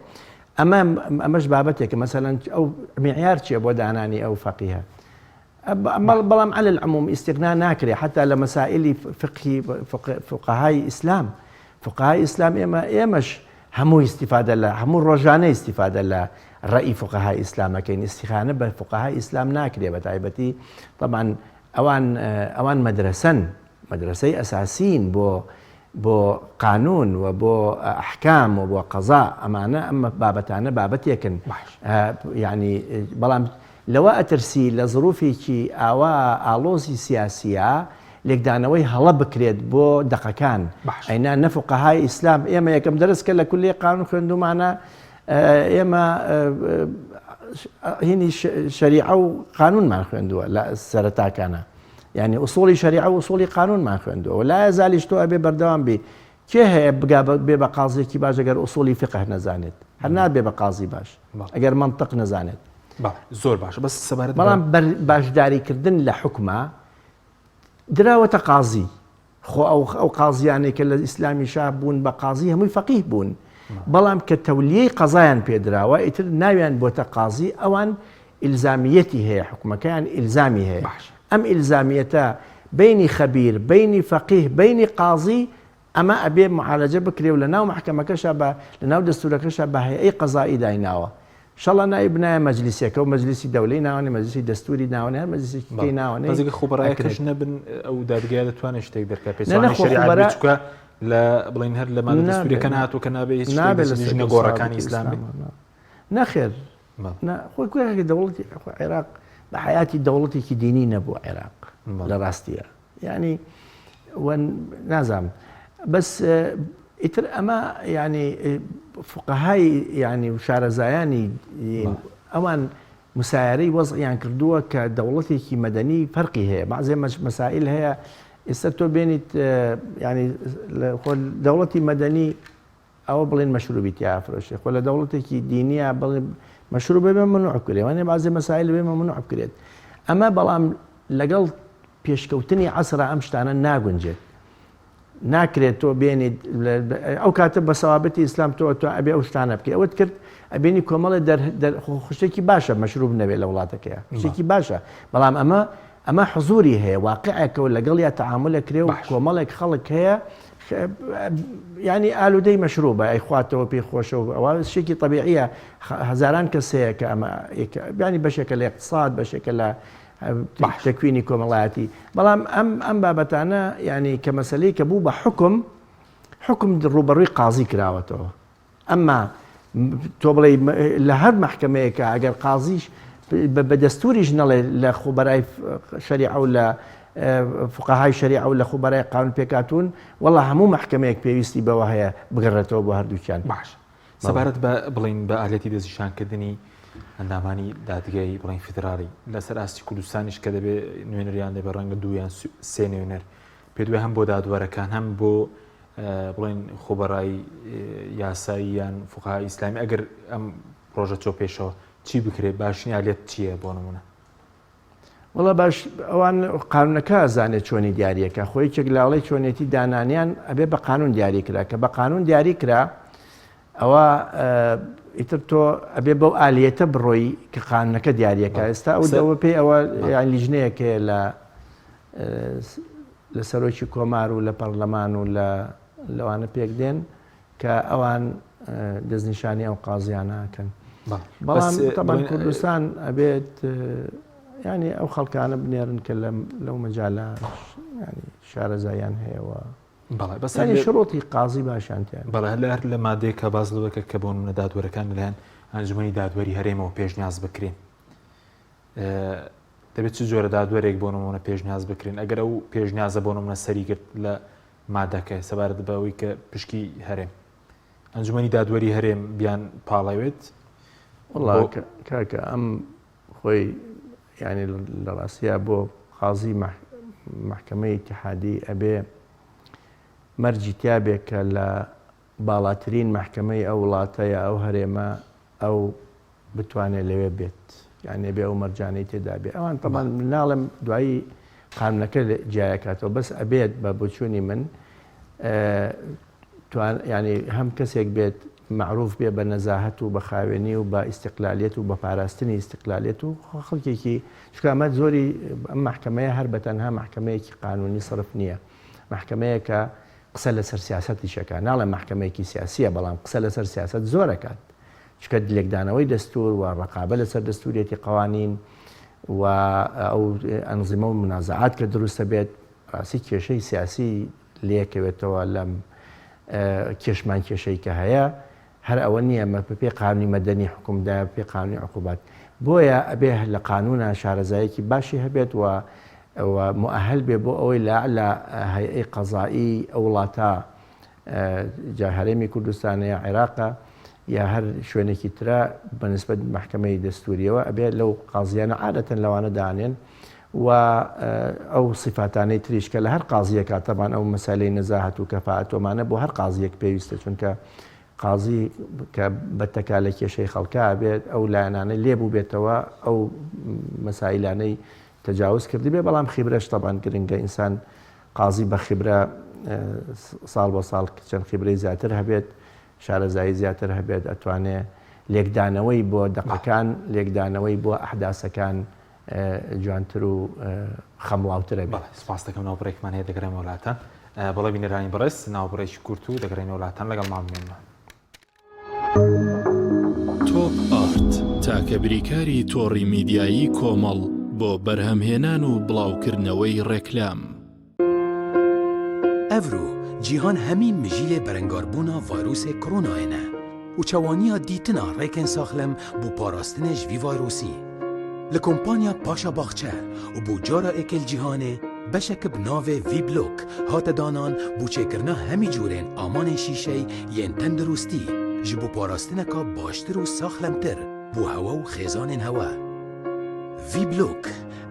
ئەمەش بابەتێکە مەسەلەن ئەو معیار چییە بۆ دانانی ئەو فەقیهە بەڵام على العموم استغنا ناکرێ حتا لە مەسائلی فقەهای ئیسلام فقەهای ئیسلام ئێمەش هەموو ئیستیفادە لە هەموو ڕۆژانە ئیستیفادە لە ڕەئی فقەهای ئیسلامەکەین ئیستیخانە بە فقەهای ئیسلام ناکرێ بە تایبەتی طبعا ئەوان مەدرسەن مەدرسەی ئەساسین بۆ قانون و بۆ ئەحکام و بۆ قەزا ئەمانە ئەم بابەتانە بابەتێکن یعنی بەڵام لەوە ئەترسی لە زروفێکی ئاوا ئالۆزی سیاسیە لێکدانەوەی هەڵە بکرێت بۆ دەقەکان ئەینا نەفقەهای ئیسلام ئێمە یەکەم دەرسکە لە کولی قانون خوێندومانە ئێمە هینی شەریعە و قانونمان خوێندووە لە سەرەتاکانە یعنی ئوسوڵی شەریعە و ئوسوڵی قانونمان خوێندووە و لا یەزالیش تۆ ئەبێ بەردەوام بی کێ هەیە بێ بە قازێکی باش ئەگەر ئوسوڵی فقه نەزانێت هەر نابێ بە قازی باش ئەگەر منطق نەزانێت زۆر باشە بەس سەبارەت بەڵام باشداریکردن لە حکومە دراوەتە قازی خۆ ئەو قازیانێک کە لە ئیسلامی شا بوون بە قازی هەمووی فەقیه بوون بەڵام کە تەولیەی قەزایان پێدراوە ئیتر ناویان بۆتە قازی ئەوان ئیلزامیەتی هەیە حکومەکەیان ئیلزامی هەیە ئەم ئیلزامیەتە بینی خەبیر بینی فەقیه بینی قازی ئەمە ئەبێ معالەجە بکرێ و لە ناو محکەمەکەشە لە ناو دەستورەکەشە بە هەیئەی قەزایی دایناوە شەڵە نایب نایە مەجلیسێکە و مەجلیسی دەولەی ناوانێ مەجلیسی دەستوری ناوانێ هەر مەجلیسێکی ناوانێ بەزێک خۆبەڕایەکەش نەبن ئەو دادگایە دەتوانێت شتێک دەرکات پێچوانی شەریعەت بچووکە لە بڵین هەر لە مادە دەستوریەکە ناتوە کە نابێت ژنە گۆڕەکانی ئیسلامی نەخێر خۆی کوێکە دەوڵەتی عێراق بە حیاتی دەوڵەتێکی دینی نەبوو عێراق لە ڕاستیە یعنی نازم بس ئیتر ئەمە ینی فقەهای ینی و شارەزایانی ئەوان مسایرەی وەزعیان کردووە کە دەوڵەتێکی مەدەنی فەرقی هەیە مەعزێ مەسائل هەیە ئێستا تۆ بێنیت ینی دەوڵەتی مەدەنی ئەوە بڵێن مەشروبی تیافرۆشێ خۆ لە دەوڵەتێکی دینیە بڵێ مەشروب بێ ممنوع بکرێت وانێ بەعزێ مەسائل بێ ممنوع بکرێت ئەمە بەڵام لەگەڵ پێشکەوتنی عەسرە ئەم شتانە ناگونجێت ناکرێت تۆ بێنیت ئەو کاتە بە سەوابەتی ئیسلام تۆ ئەبێ ئەو شتانە بکەیت ئەوەت کرد ئەبێنی کۆمەڵی خوشتێکی باشە مەشروب نەبێت لە وڵاتەکەیە شتێکی باشە بەڵام ئەمە حزوری هەیە واقعەکەەوە لەگەڵ یا تەعاملە کرێ و کۆمەڵێک خەڵک هەیە ینی ئالودەی مەشروبە ئەیخواتەوە پێی خۆشەوە ئەوە شتێکی طبیعیە هەزاران کەس هەیە کە ئەمە ینی بەشێکە لە اقتصاد بەشێکە لە تەکوینی کۆمەڵایەتی بەڵام ئەم بابەتانە ینی کە مەسلەی کە بوو بە حکم ڕوبەڕووی قازی کراوەتەوە ئەمما تۆ بڵێ لە هەر محکمەیەکە ئەگەر قازیش بە دەستوریش نەڵێ لە خوبەرای شەریعە و لە فقەهای شەریعە و لە خوبەرای قانون پێکاتون وەڵا هەموو محکمەیەک پێویستی بەوە هەیە بگەڕێتەوە بۆ هەردووکیان باش سەبارەت بە بڵین بە ئالەتی دەستنیشانکردنی ئەندامانی دادگای بڵین فیدرالی لەسەر ئاستی کوردستانیش کە دەبێت نوێنەریان دەبێت ڕەنگە 2 یان 3 نوێنەر پێدوێ هەم بۆ دادوەرەکان هەم بۆ بڵین خۆبەڕای یاسایی یان فقەهای ئیسلامی ئەگەر ئەم پرۆژە چۆ پێشەوە چی بکرێت باشنی ئالێت چییە بۆ نمونە وڵا باش ئەوان قانونەکە ئەزانێت چۆنی دیارریەکە خۆی چێکلاڵی چۆنێتی دانانیان ئەبێ بە قانون دیاری کرا کە بە قانون دیاری کرا ئەوە ئیتر تۆ ئەبێ بەو ئالیەتە بڕۆی کە قانونەکە دیارریەکە ئێستا ئەو دەوە پێی ئەوە یان لیژنەیەکەیە لە سەرۆکی کۆمار و لە پەرلەمان و لەوانە پێک دێن کە ئەوان دەستنیشانی ئەو قازیانەکەن بەڵام تەبەن کوردستان ئەبێت ینی ئەو خەڵکانە بنێرن کە لەو مەجالە شارەزایان هەیەەوە بەسەنی شڕۆتی قازی باشیانتیان بەڵێ هەر لە مادەیە کە باز لەوەکە کە بۆ منە دادوەرەکان لەلایەن ئەنجومەنی دادوەری هەرێمەوە پێشنیاز بکرێن دەبێت چ جۆرە دادوەرێک بۆ نمونە پێشنیاز بکرێن ئەگەر ئەو پێشنیازە بۆ نمونە سەریگرت لە مادەکە سەبارەت بەوەی کە پشکی هەرێم ئەنجومەنی دادوەری هەرێم بیان پاڵەوێت وڵا کاکە ئەم خۆی ینی لە ڕاستیە بۆ قازی محکەمەی ئیتیحادی ئەبێ مەرجی تیابێک کە لە باڵاترین محکەمەی ئەو وڵاتەیە ئەو هەرێمە ئەو بتوانێت لەوێ بێت یانێ بێ ئەو مەرجانەی تێدا بێ ئەوان تەمان مناڵم دوایی قانونەکە جیاکاتەوە بەس ئەبێت بە بۆچوونی من ینی هەم کەسێک بێت معروف بێ بە نەزاهەت و بە خاوێنی و بە ئیستقلالیەت و بە پاراستنی ئیستقلالیەت و خەڵکێکی شکامە زۆری ئەم محکەمەیە هەر بە تەنها محکەمەیەکی قانونی صرف نییە محکەمەیەکە قسە لەسەر سیاسەتی شەکە ناڵێ محکەمەیەکی سیاسیە بەڵام قسە لەسەر سیاست زۆرەکات چکە لێکدانەوەی دەستور و ڕقابە لەسەر دەستوریەتی قوانین و ئەو ئەنزیمە و منازعات کە دروستە بێت ڕاستی کێشەی سیاسی لێکەوێتەوە لەم کێشمان کێشەی کە هەیە هەر ئەوە نییە مە پێ قانونی مەدەنی حکومدا پێ قانونی عقوبات بۆیە ئەبێ لە قانونە شارەزایەکی باشی هەبێت و مؤهل بێ بۆ ئەوەی لە هەیئەی قەزایی ئەو وڵاتە جا هەرێمی کوردستانەیە عێراقە یا هەر شوێنێکی ترە بەنسبەت محکەمەی دەستوریەوە ئەبێت لەو قازیانە عادەتەن لەوانە دانێن و ئەو صفاتانەی تریش کە لە هەر قازیەکە تەمان ئەو مەسالەی نەزاهەت و کەفاعەتۆمانە بۆ هەر قازیەک پێویستە چونکە قازی کە بەتەکا لە کێشەی خەڵکا بێت ئەو لایەنانەی لێبوو بێتەوە ئەو مەسائلانەی تجاوز کردی بێ بەڵام خیبرەش تەبان گرنگە ئینسان قازی بە خیبرە ساڵ بۆ ساڵ چەند خیبرەی زیاتر هەبێت شارەزایی زیاتر هەبێت ئەتوانێت لێکدانەوەی بۆ دەقەکان لێکدانەوەی بۆ ئەحداسەکان جوانتر و خەمڵاوترە بێت. سپاس دەکەم ناوبڕێکمان هەیە دەگەڕێمە وڵاتان بەڵێ بینەرانی بەڕێز ناوبڕێکی کورت و دەگەڕێنە وڵاتان لەگەڵ ماڵمێنمان. تۆپ ئارت تاکە بریکاری تۆڕی میدیایی کۆمەڵ بۆ بەرهەمهێنان و بڵاوکردنەوەی ڕێکلام. ئەڤرو جیهان هەمین مژیلێ بەرەنگاربوونا ڤایرۆسێ کۆرۆنایەنە و چەوانیە دیتنا ڕێکên ساخلەم بۆ پاراستنê ji vî vayrosî. Li kompanya Paşa Baxçe û bû cara êkel cîhanê بەشێک بناوێ وی بلۆک هاتە دانان بۆ چێکردنا هەمی جوورێن ئامانên شیشەی یên تەندروستی ji bo parastineka baştir û saxlemtir bû hewa û xêzanên hewa. Vî blok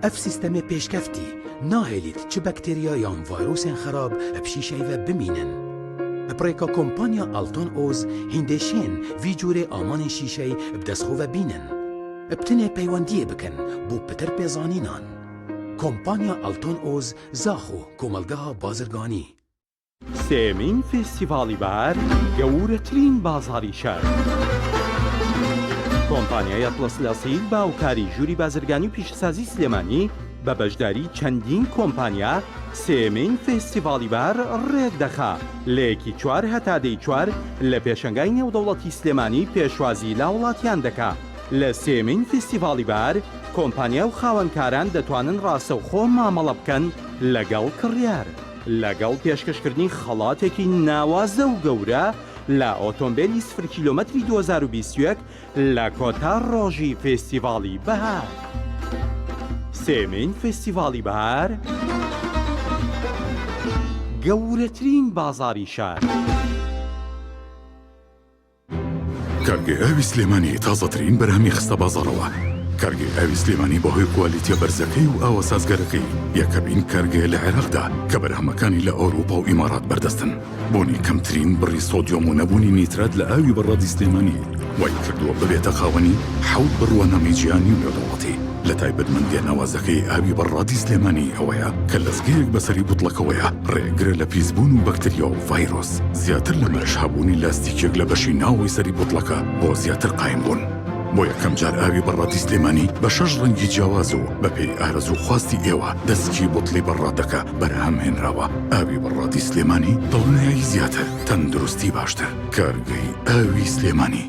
ev sîstemê pêşkeftî nahêlît çi bakteriya yan vayrosên xerab ev şîşeyê ve bimînin. Pirêka kompanya Alton Oz hîndeşên vî cûrê amanên şîşeyê bi destxwe ve bînin. Bitinê peywendiyê bikin bû pitir pêzanînan. Kompanya Alton Oz zaxo komelgeha bazirganî. سێمین فێستیڤاڵی بەهار گەورەترین بازاڕی شار. کۆمپانیای ئەتڵەس لەسیل باوکاری ژووری بازرگانی و پیشەسازی سلێمانی بە بەشداری چەندین کۆمپانیا سێمین فێستیڤاڵی بەهار ڕێک دەخا لە 1-4 هەتا 4 لە پێشەنگای نێودەوڵەتی سلێمانی پێشوازی لا وڵاتیان دەکا. لە سێمین فێستیڤاڵی بەهار کۆمپانیا و خاوەنکاران دەتوانن ڕاستەوخۆ مامەڵە بکەن لەگەڵ کڕیار. لەگەڵ پێشکەشکردنی خەڵاتێکی ناوازە و گەورە لە ئۆتۆمبیلی 0 کیلۆمەتری 2021 لە کۆتا ڕۆژی فێستیڤاڵی بەهار. سێمین فێستیڤاڵی بەهار گەورەترین بازاڕی شار. کارگێ ئاوی سلێمانی تازەترین بەرهەمی خستە بازاڕەوە. کارگێ ئاوی سلێمانی بەهۆی کوالیتیە بەرزەکەی و ئاوە سازگەرەکەی یەکەمین کارگێ لە عێراقدا کە بەرهەمەکانی لە ئەوروپا و ئیمارات بەردەستن. بۆنی کەمترین بڕی سۆدیۆم و نەبوونی نیترات لە ئاوی بەڕادی سلێمانی وای کردووە ببێتە خاوەنی 7 بڕوانەمی جیهانی و نێودەوڵەتی. لە تایبەتمەندیە ناوازەکەی ئاوی بەڕادی سلێمانی ئەوەیە کە لەزگەیەک بەسەری بوتڵەکەوەیە ڕێگرە لە پیسبوون و بەکتریا و ڤایرۆس. زیاتر لەمەش هەبوونی لاستیکێک لە بەشی ناوەی سەری بوتڵەکە بۆ زیاتر قایم بوون. بۆ یەکەم جار ئاوی بەڕادی سلێمانی بە 6 ڕەنگی جیاواز و بەپێی ئارەزوو خواستی ئێوە دەستکی بوتڵی بەڕادەکە بەرهەم هێنراوە. ئاوی بەڕادی سلێمانی دڵنیایی زیاتر، تەندروستی باشتر. کارگەی ئاوی سلێمانی.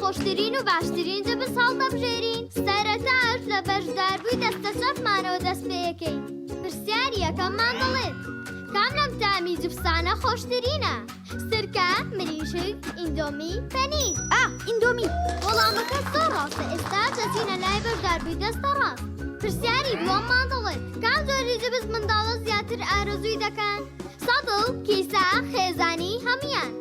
خۆشترین و باشترین جە بە ساڵ دەبژێرین سەرەتاش لە بەشداربووی دەستە شەفمانەوە دەست پێەکەین پرسیاری یەکەممان دەڵێت کام لەم تامی جوبسانە خۆشترینە سرکە، مریشک، ئیندۆمی، پەنیر ئیندۆمی وەڵامەکە زۆر ڕاستە ئێستا دەچینە لای بەشداربووی دەستە ڕاست پرسیاری دووەممان دەڵێت کام جۆری جبس منداڵە زیاتر ئارەزووی دەکەن سەدڵ، کیسە، خێزانی هەمویان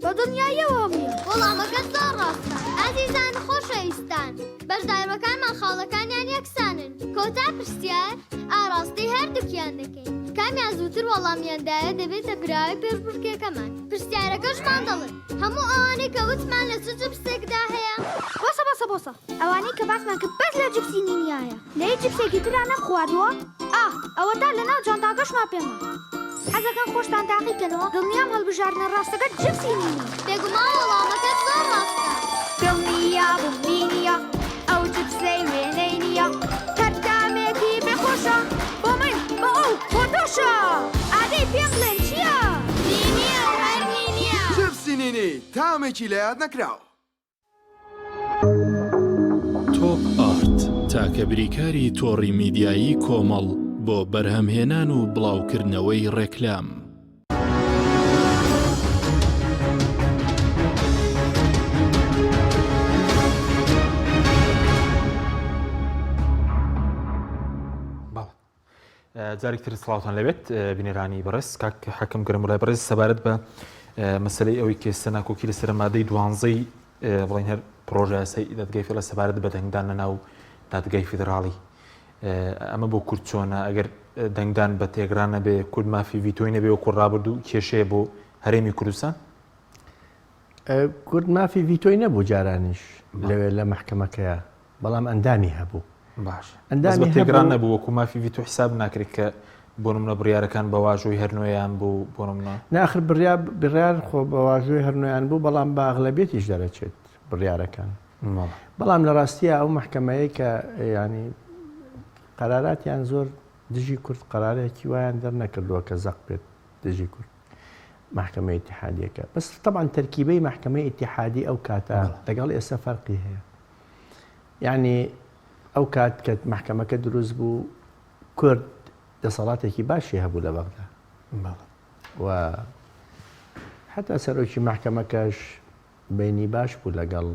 بە دنیایەوە وەڵامەکە زۆر ڕاستە ئازیزان خۆشەویستان بەشداربەکانمان خاڵەکانیان یەکسانن کۆتا پرسیار ئاڕاستی هەردووکیان دەکەین کامیان زووتر وەڵامیاندایە دەبێتە براوی پێشبڕکێکەمان پرسیارەکەشمان دەڵێن هەموو ئەوانەی کە وتمان لە چ جبسێکدا هەیە بۆسە ئەوانەی کە باسمان کرد بەس لە جبسی نینیایە لەی جبسێکی تران نەخواردووە ئەوە تا لەناو جانتاکەشمان پێما حەزەکەن خۆشتان تاقیکەنەوە دڵنیام هەڵبژاردنە ڕاستەکە جبسی نینی بێگومان وەڵامەکە زۆر ڕاستە دڵنیا ببینیە ئەو جبسەی وێنەی نییە هەردامێکی بێخۆشە بۆ من بە ئەو خۆتۆشە ئادەی پێم بڵێن چییە؟ نینیە و هەر نینیە جبسی نینی تامێکی لە یاد نەکراوە تۆپ ئارت تاکە بریکاری تۆڕی میدیایی کۆمەڵ بۆ بەرهەمهێنان و بڵاوکردنەوەی ڕێکلام. جارێکتر سڵاوتان لەوێت بینێرانی بەڕێز کاک حەکەم گەرم وڵای بەڕێز سەبارەت بە مەسەلەی ئەوەی کێستە ناکۆکی لەسەر مادەی 12 بڵین هەر پرۆژە یاسای دادگای فێڵە سەبارەت بە دەنگدان لەناو دادگای فیدراڵی ئەمە بۆ کورد چۆنە ئەگەر دەنگدان بە تێگران نەبێ کورد مافی ڤیتۆی نەبێ و کوڕابرد و کێشەیە بۆ هەرێمی کوردستان کورد مافی ڤیتۆی نەبوو جارانیش لەوێ لە محکەمەکەیە بەڵام ئەندامی هەبوو باش بە تێگران نەبوو وەکو مافی ڤیتۆ حساب ناکرێت کە بۆ نمونە بڕیارەکان بە واژۆی هەرنوێیان بوو بۆ نمونە ناخر بڕیار خۆ بە واژۆی هەرنوێیان بوو بەڵام بە ئەغلەبێتیش دەرەچێت بڕیارەکان بەڵام لە ڕاستیە ئەو محکەمەیە کە ینی قەراراتیان زۆر دژی کورد قەرارێکی وایان دەرنەکردووە کە زەق بێت دژی کورد محکەمە ئیتیحادیەکە بەس طبعا تەرکیبەی محکەمەی ئیتیحادی ئەو کاتە لەگەڵ ئێستا فەرقی هەیە یعنی ئەو کات کە محکەمەکە دروست بوو کورد دەسەڵاتێکی باشی هەبوو لە بەغدا و حتا سەرۆکی محکەمەکەش بینی باش بوو لەگەڵ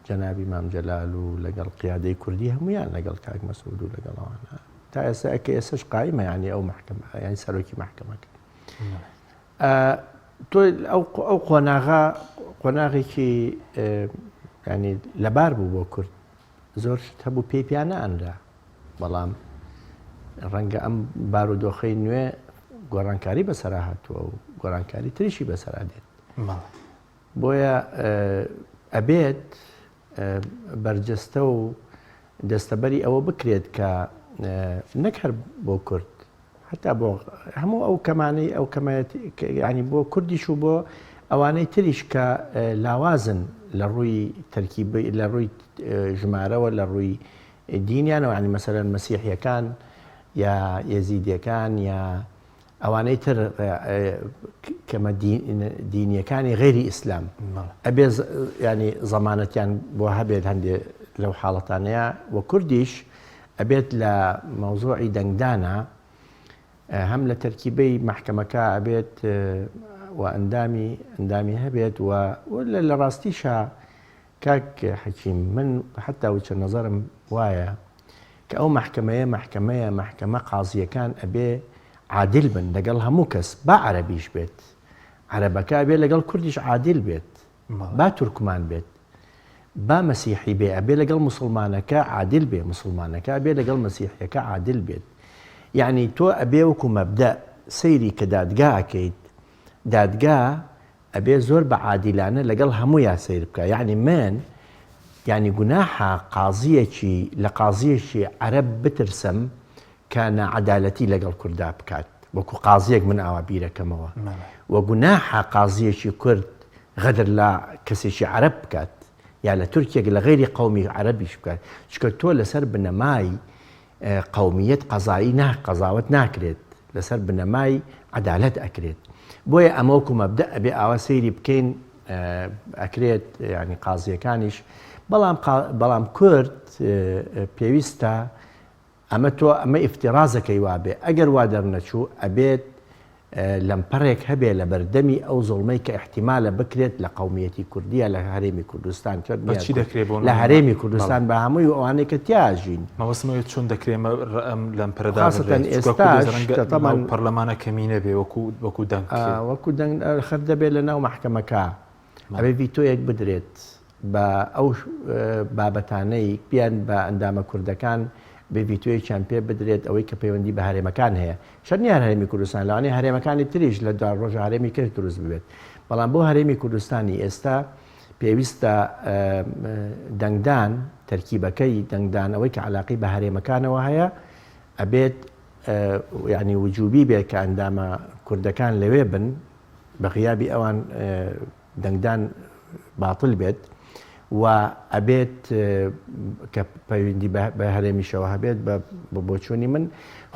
جەنابی مام جەلال و لەگەڵ قیادەی کوردی هەمویان لەگەڵ کاک مەسعود و لەگەڵەوانە تا ئێستا ئەکە ئێستش قایمە یعنی ئەو محکمە یعنی سەرۆکی محکمەکە تۆ ئەو قۆناغێکی ینی لەبار بوو بۆ کورد زۆر هەبوو پێی پیانە ئەنرا بەڵام ڕەنگە ئەم بارودۆخەی نوێ گۆڕانکاری بەسەرا هاتووە و گۆڕانکاری تریشی بەسەرا دێت بۆیە ئەبێت بەرجەستە و دەستەبەری ئەوە بکرێت کە نەک هەر بۆ کورد حتا بۆ هەموو ئەو کەمانەی ئەو ینی بۆ کوردیش و بۆ ئەوانەی تریش کە لاوازن لە ڕووی تەرکیبی لە ڕووی ژمارەوە لە ڕووی دینیانەوە ینی مەسەلەن مەسیحیەکان یا یەزیدیەکان یا ئەوانەی تر کەمە دینیەکانی غێری ئیسلام ئەبێ ینی زەمانەتیان بۆ هەبێت هەندێک لەو حاڵەتانەیە وە کوردیش ئەبێت لە مەوزوعی دەنگدانە هەم لە تەرکیبەی محکەمەکە ئەبێت و ئەندامی هەبێت و لە ڕاستیشە کاک حەکیم من حتا وچە نەزەرم وایە کە ئەو محکەمە قازیەکان ئەبێ عادل بن لەگەڵ هەموو کەس با عەرەبیش بێت عەرەبەکە بێ لەگەڵ کوردیش عادل بێت با تورکمان بێت با مەسیحی بێ ئەبێ لەگەڵ مسلمانەکە عادل بێ مسلمانەکە بێ لەگەڵ مەسیحیەکە عادل بێت یعنی تۆ ئەبێ وەکو مەبدە سەیری کە دادگا ئەکەیت دادگا ئەبێ زۆر بە عادیلانە لەگەڵ هەموویان سیر بکە یعنی من یعنی گوناحە قازیەکی لە قازیەکی عەرەب بترسم کە نەعەدالەتی لەگەڵ کووردا بکات وەکو قازیەک من ئاوا بیرەکەمەوە وە گوناحە قازیەکی کورد غەدر لە کەسێکی عەرەب بکات یا لە تورکێک لە غێری قەومی عەرەبیش بکات چکە تۆ لەسەر بنەمای قەومیەت قەزاوت ناکرێت لەسەر بنەمای عەدالەت ئەکرێت بۆیە ئەمە وەکو مەبدە ئەبێ ئاوا سەیری بکەین ئەکرێت ینی قازیەکانیش بەڵام کورد پێویستە ئەمە ئیفتیرازەکەی وابێ ئەگەر وا دەرنەچوو ئەبێت لەمپەڕێک هەبێ لە بەردەمی ئەو زوڵمەی کە احتیمالە بکرێت لە قەومیەتی کوردیە لە هەرێمی کوردستان لە هەرێمی کوردستان بە هەمووی ئەوانەی کە تیاژین مەوەسمەوێت چۆن دەکرێمە لەمپەردا پەرلەمانە کەمینە بێ وەکو دەنگ خەر دەبێت لە ناو محکەمەکە ئەبێ ڤیتۆیەک بدرێت بە ئەو بابەتانەی بیان بە ئەندامە کوردەکان بە ڤیتۆیەکیان پێ بدرێت ئەوەی کە پەیوەندی بە هەرێمەکان هەیە شەرنیان هەرێمی کوردستان لەوانەیە هەرێمەکانی تریش لە دو ڕۆژ هەرێمی کرد دروست ببێت بەڵام بۆ هەرێمی کوردستانی ئێستا پێویستە دەنگدان تەرکیبەکەی دەنگدانەوەی کە عەلاقەی بە هەرێمەکانەوە هەیە ئەبێت یعنی وجوبی بێت کە ئەندامە کوردەکان لەوێ بن بە غیابی ئەوان دەنگدان باتڵ بێت و ئەبێت کە پەیوەندی بە هەرێمیشەوە هەبێت بە بۆچوونی من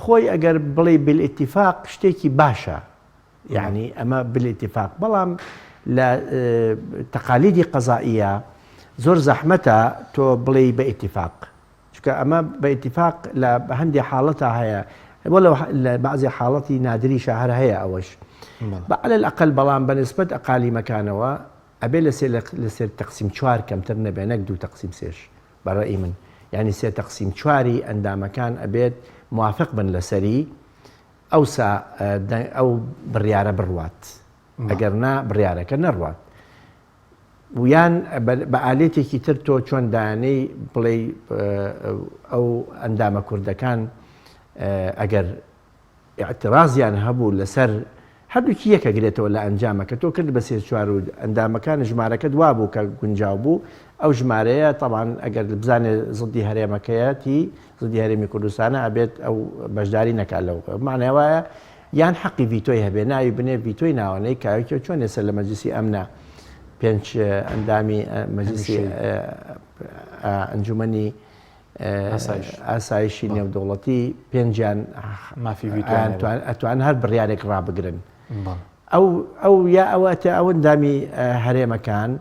خۆی ئەگەر بڵێ بالئیتیفاق شتێکی باشە یعنی ئەمە بالئیتیفاق بەڵام لە تەقالیدی قەزائیە زۆر زەحمەتە تۆ بڵێ بە ئیتیفاق چکە ئەمە بە ئیتیفاق لە هەندێک حاڵەتە هەیە وەلو لە بەعزی حاڵەتی نادریشە هەر هەیە ئەوەش عەلە الئەقەل بەڵام بەنسبەت ئەقالیمەکانەوە ئەبێ لەسێر تەقسیم 4 کەمتر نەبێ نەک 2 تەقسیم 3 بەڕێی من یعنی 3 تەقسیم 4 ئەندامەکان ئەبێت موافق بن لەسەری ئەو بڕیارە بڕوات ئەگەر نا بڕیارەکە نەڕوات ویان بە ئالێتێکی تر تۆ چۆن دایانەی بڵێ ئەو ئەندامە کوردەکان ئەگەر اعترازیان هەبوو لەسەر هەردووکی یەکەگرێتەوە لە ئەنجامەکە تۆ کرد بە 3-4 و ئەندامەکان ژمارەکە دوا بوو کە گونجاو بوو ئەو ژمارەیە تەبان ئەگەر بزانێ زڵدی هەرێمەکەیەتی زڵدی هەرێمی کوردستانە ئەبێت ئەو بەشداری نەکات لەو معنای وایە یان حەقی ڤیتۆی هەبێ ناوی بنێ ڤیتۆی ناوانەی کاوێکی چۆن ێستا لە مەجلیسی ئەمنە 5 ئەندامی مەجلیسی ئەنجومەنی ئاسایشی نێودەوڵەتی 5یان ئەتوان هەر بڕیارێک ڕابگرن ئەو یا ئەوەتە ئەو ئەندامی هەرێمەکان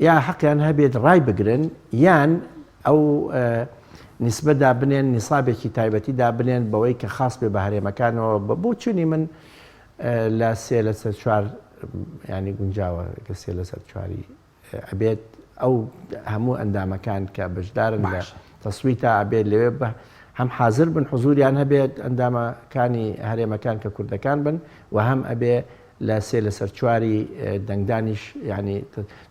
یا حەقیان هەبێت ڕای بگرن یان ئەو نسبەدا بنێن نیسابێکی تایبەتی دا بنێن بەوەی کە خاص بێ بە هەرێمەکانەوە بۆ چونی من لە 3/4 ینی گونجاوە کە 3/4 ئەبێت ئەو هەموو ئەندامەکان کە بەشدارن لە باش. تەسویتا ئەبێت لەوێ بە هەم حاضر بن حزوریان هەبێت ئەندامەکانی هەرێمەکان کە کوردەکان بن و هەم ئەبێ لە سەر چواری دەنگدانیش ینی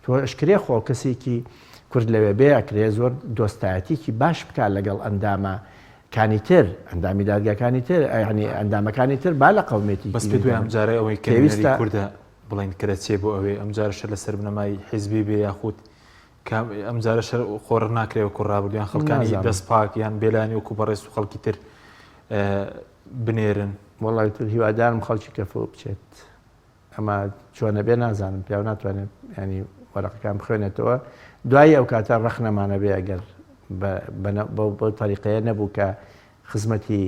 تۆ ئەشکرێ خۆ کەسێکی کورد لەوێ بێ ئەکرێ زۆر دۆستایەتێکی باش بکات لەگەڵ ئەندامەکانی تر ئەندامی دادگاکانی تر ینی ئەندامەکانی تر با لە قەومێتی بەس پێ دوێ ئەمجارە ئەوەی کەویستی کووردە بڵین کرە چێ بۆ ئەوێ ئەمجارشە لەسەر بنەمای حیزبی بێ یاخود ئەمجارە خۆڕ ناکرێەوە کوڕابردیان خەڵکانی دەست پاک یان بێلانی وەکو بەڕێز و خەڵکی تر بنێرن وڵی تر هیوادارم خەڵکی کەفۆ بچێت ئەمە چۆنە بێ نازانم پیا ناتوانێت ینی وەرەقەکان بخوێنێتەوە دوای ئەو کاتە ڕەخ نەمانە بێ ئەگەر بۆ تاریقەیە نەبوو کە خزمەتی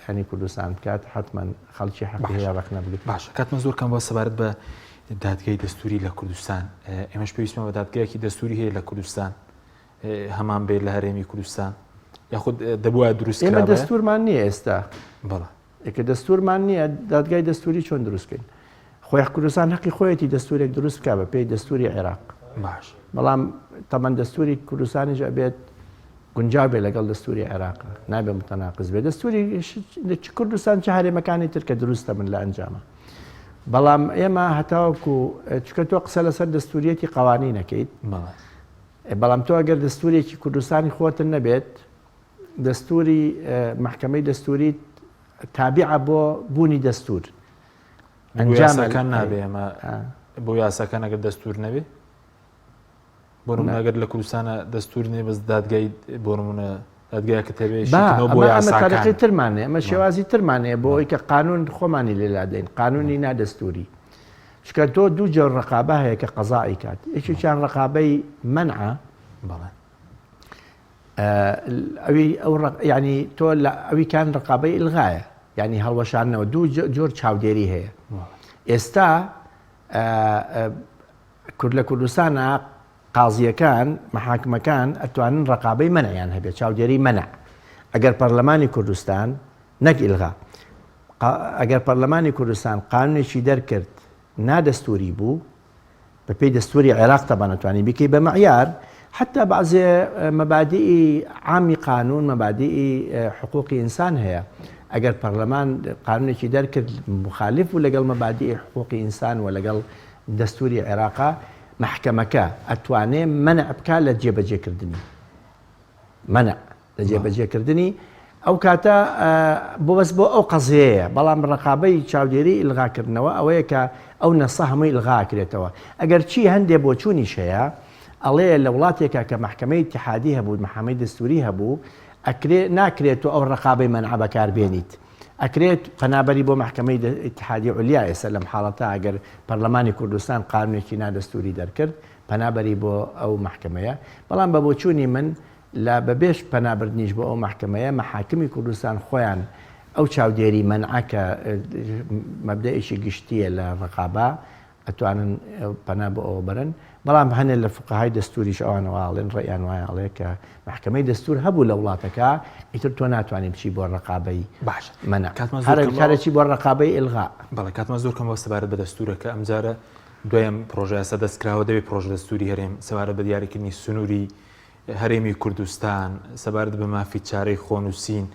ینی کوردستان بکات حتمما خەڵکی حەقیەیە ڕەخ نەبگرێت. باش کاتمە زۆر کەم بۆ سەبارەت بە دادگای دەستوری لە کوردستان ئێمەش پێویستمە بە دادگایەکی دەستوری هەیە لە کوردستان هەمان بێت لە هەرێمی کوردستان یاخود دەبووە دروست ئێمە دەستورمان نییە ئێستا بەڵێ ئێکە دەستورمان نییە دادگای دەستوری چۆن دروستکەین خۆی کوردستان حەقی خۆیەتی دەستورێک دروست بکە بە پێی دەستوری عێراق باش بەڵام تەمەەن دەستوری کوردستانیش ئەبێت گونجاو بێ لەگەڵ دەستوری عێراق نابێ متەناقز بێت دەستوری کوردستان چه هەرێمەکانی تر کە دروستە من لە ئەنجامە بەڵام ئێمە هەتاوەکو چکە تۆ قسە لەسەر دەستوریەتی قوانین نەکەیت بەڵام تۆ ئەگەر دەستورێکی کوردستانی خۆتن نەبێت دەستوری محکەمەی دەستوری تابعە بۆ بوونی دەستور ئەنجامەکان نابێ ئەمە بۆ یاساکان ئەگەر دەستور نەبێ بۆ نەگەر لە کوردستانە دەستور نێ بەس دادگای بۆ نمونە دادگای کە ئەمە تاریخی ترمانێ ئەمە شێوازی ترمانەیە بۆ ئەوی کە قانون خۆمانی لێلادەین قانونی نادەستوری شکە تۆ دوو جۆر ڕقابە هەیە کە قەزایی کات یەکێکیان ڕقابەی منعە ئەوی ینی تۆ لە ئەوی کان ڕقابەی ئلغایە ینی هەڵوەشانەوە دوو جۆر چاودێری هەیە ئێستا کورد لە کوردستانە قازیەکان مەحاکمەکان ئەتوانن ڕقابەی منعیان هەبێت چاودێری منع ئەگەر پەرلەمانی کوردستان نەک ئیلغا ئەگەر پەرلەمانی کوردستان قانونێکی دەرکرد نادەستوری بوو بە پێی دەستوری عێراق تەبانەتوانی بیکەی بە معیار حتا بعضێ مەبادیئی عامی قانون مەبادیئی حقوقی ئینسان هەیە ئەگەر پەرلەمان قانونێکی دەرکرد مخالف و لەگەڵ مەبادیئی حقوقی ئینسان و لەگەڵ دەستوری عێراقا محکەمەکە ئەتوانێ منع بکە لە جێبەجێکردنی منع لە جێبەجێکردنی ئەو کاتە بۆ بەس بۆ ئەو قەزەیە بەڵام ڕقابەی چاودێری ئیلغاکردنەوە ئەوەیە کە ئەو نەسە هەمووی ئیلغاکرێتەوە ئەگەر چی هەندێ بۆ چوونیش هەیە ئەڵێ لە وڵاتێکە کە محکەمەی اتحادی هەبوو محکەمەی دەستوری هەبوو ناکرێت و ئەو ڕقابەی منع بەکاربێنیت ئەکرێت پەنابەری بۆ محکەمەی اتحادی علیا ئێستا لەم حاڵەتە ئەگەر پەرلەمانی کوردستان قانونێکی نادەستوری دەرکرد پەنابەری بۆ ئەو محکەمەیە بەڵام بە بۆچوونی من لە بەبێش پەنابردنیش بۆ ئەو محکەمەیە مەحاکمی کوردستان خۆیان ئەو چاودێری منعکە مەبدەئیشی گشتیە لە ڕقابە ئەتوانن پەنا بۆ ئەوە بەرن بەڵام هەنێک لە فقهای دەستوریش ئەوانەواڵێن ڕێیان وایەڵێ کە محکەمەی دەستور هەبوو لە وڵاتەکە ئیتر تۆ ناتوانین بچی بۆ ڕقابەی باش منە کارێکی بۆ ڕقابەی ئلغا بەڵێ کاتمە زۆر کەم بۆ سەبارەت بە دەستورەکە ئەمجارە دوایەم پرۆژە یاسا دەستکراوە دەبێت پرۆژە دەستوری هەرێم سەبارەت بە دیاریکردنی سنووری هەرێمی کوردستان سەبارەت بە مافی چارەی خۆنووسین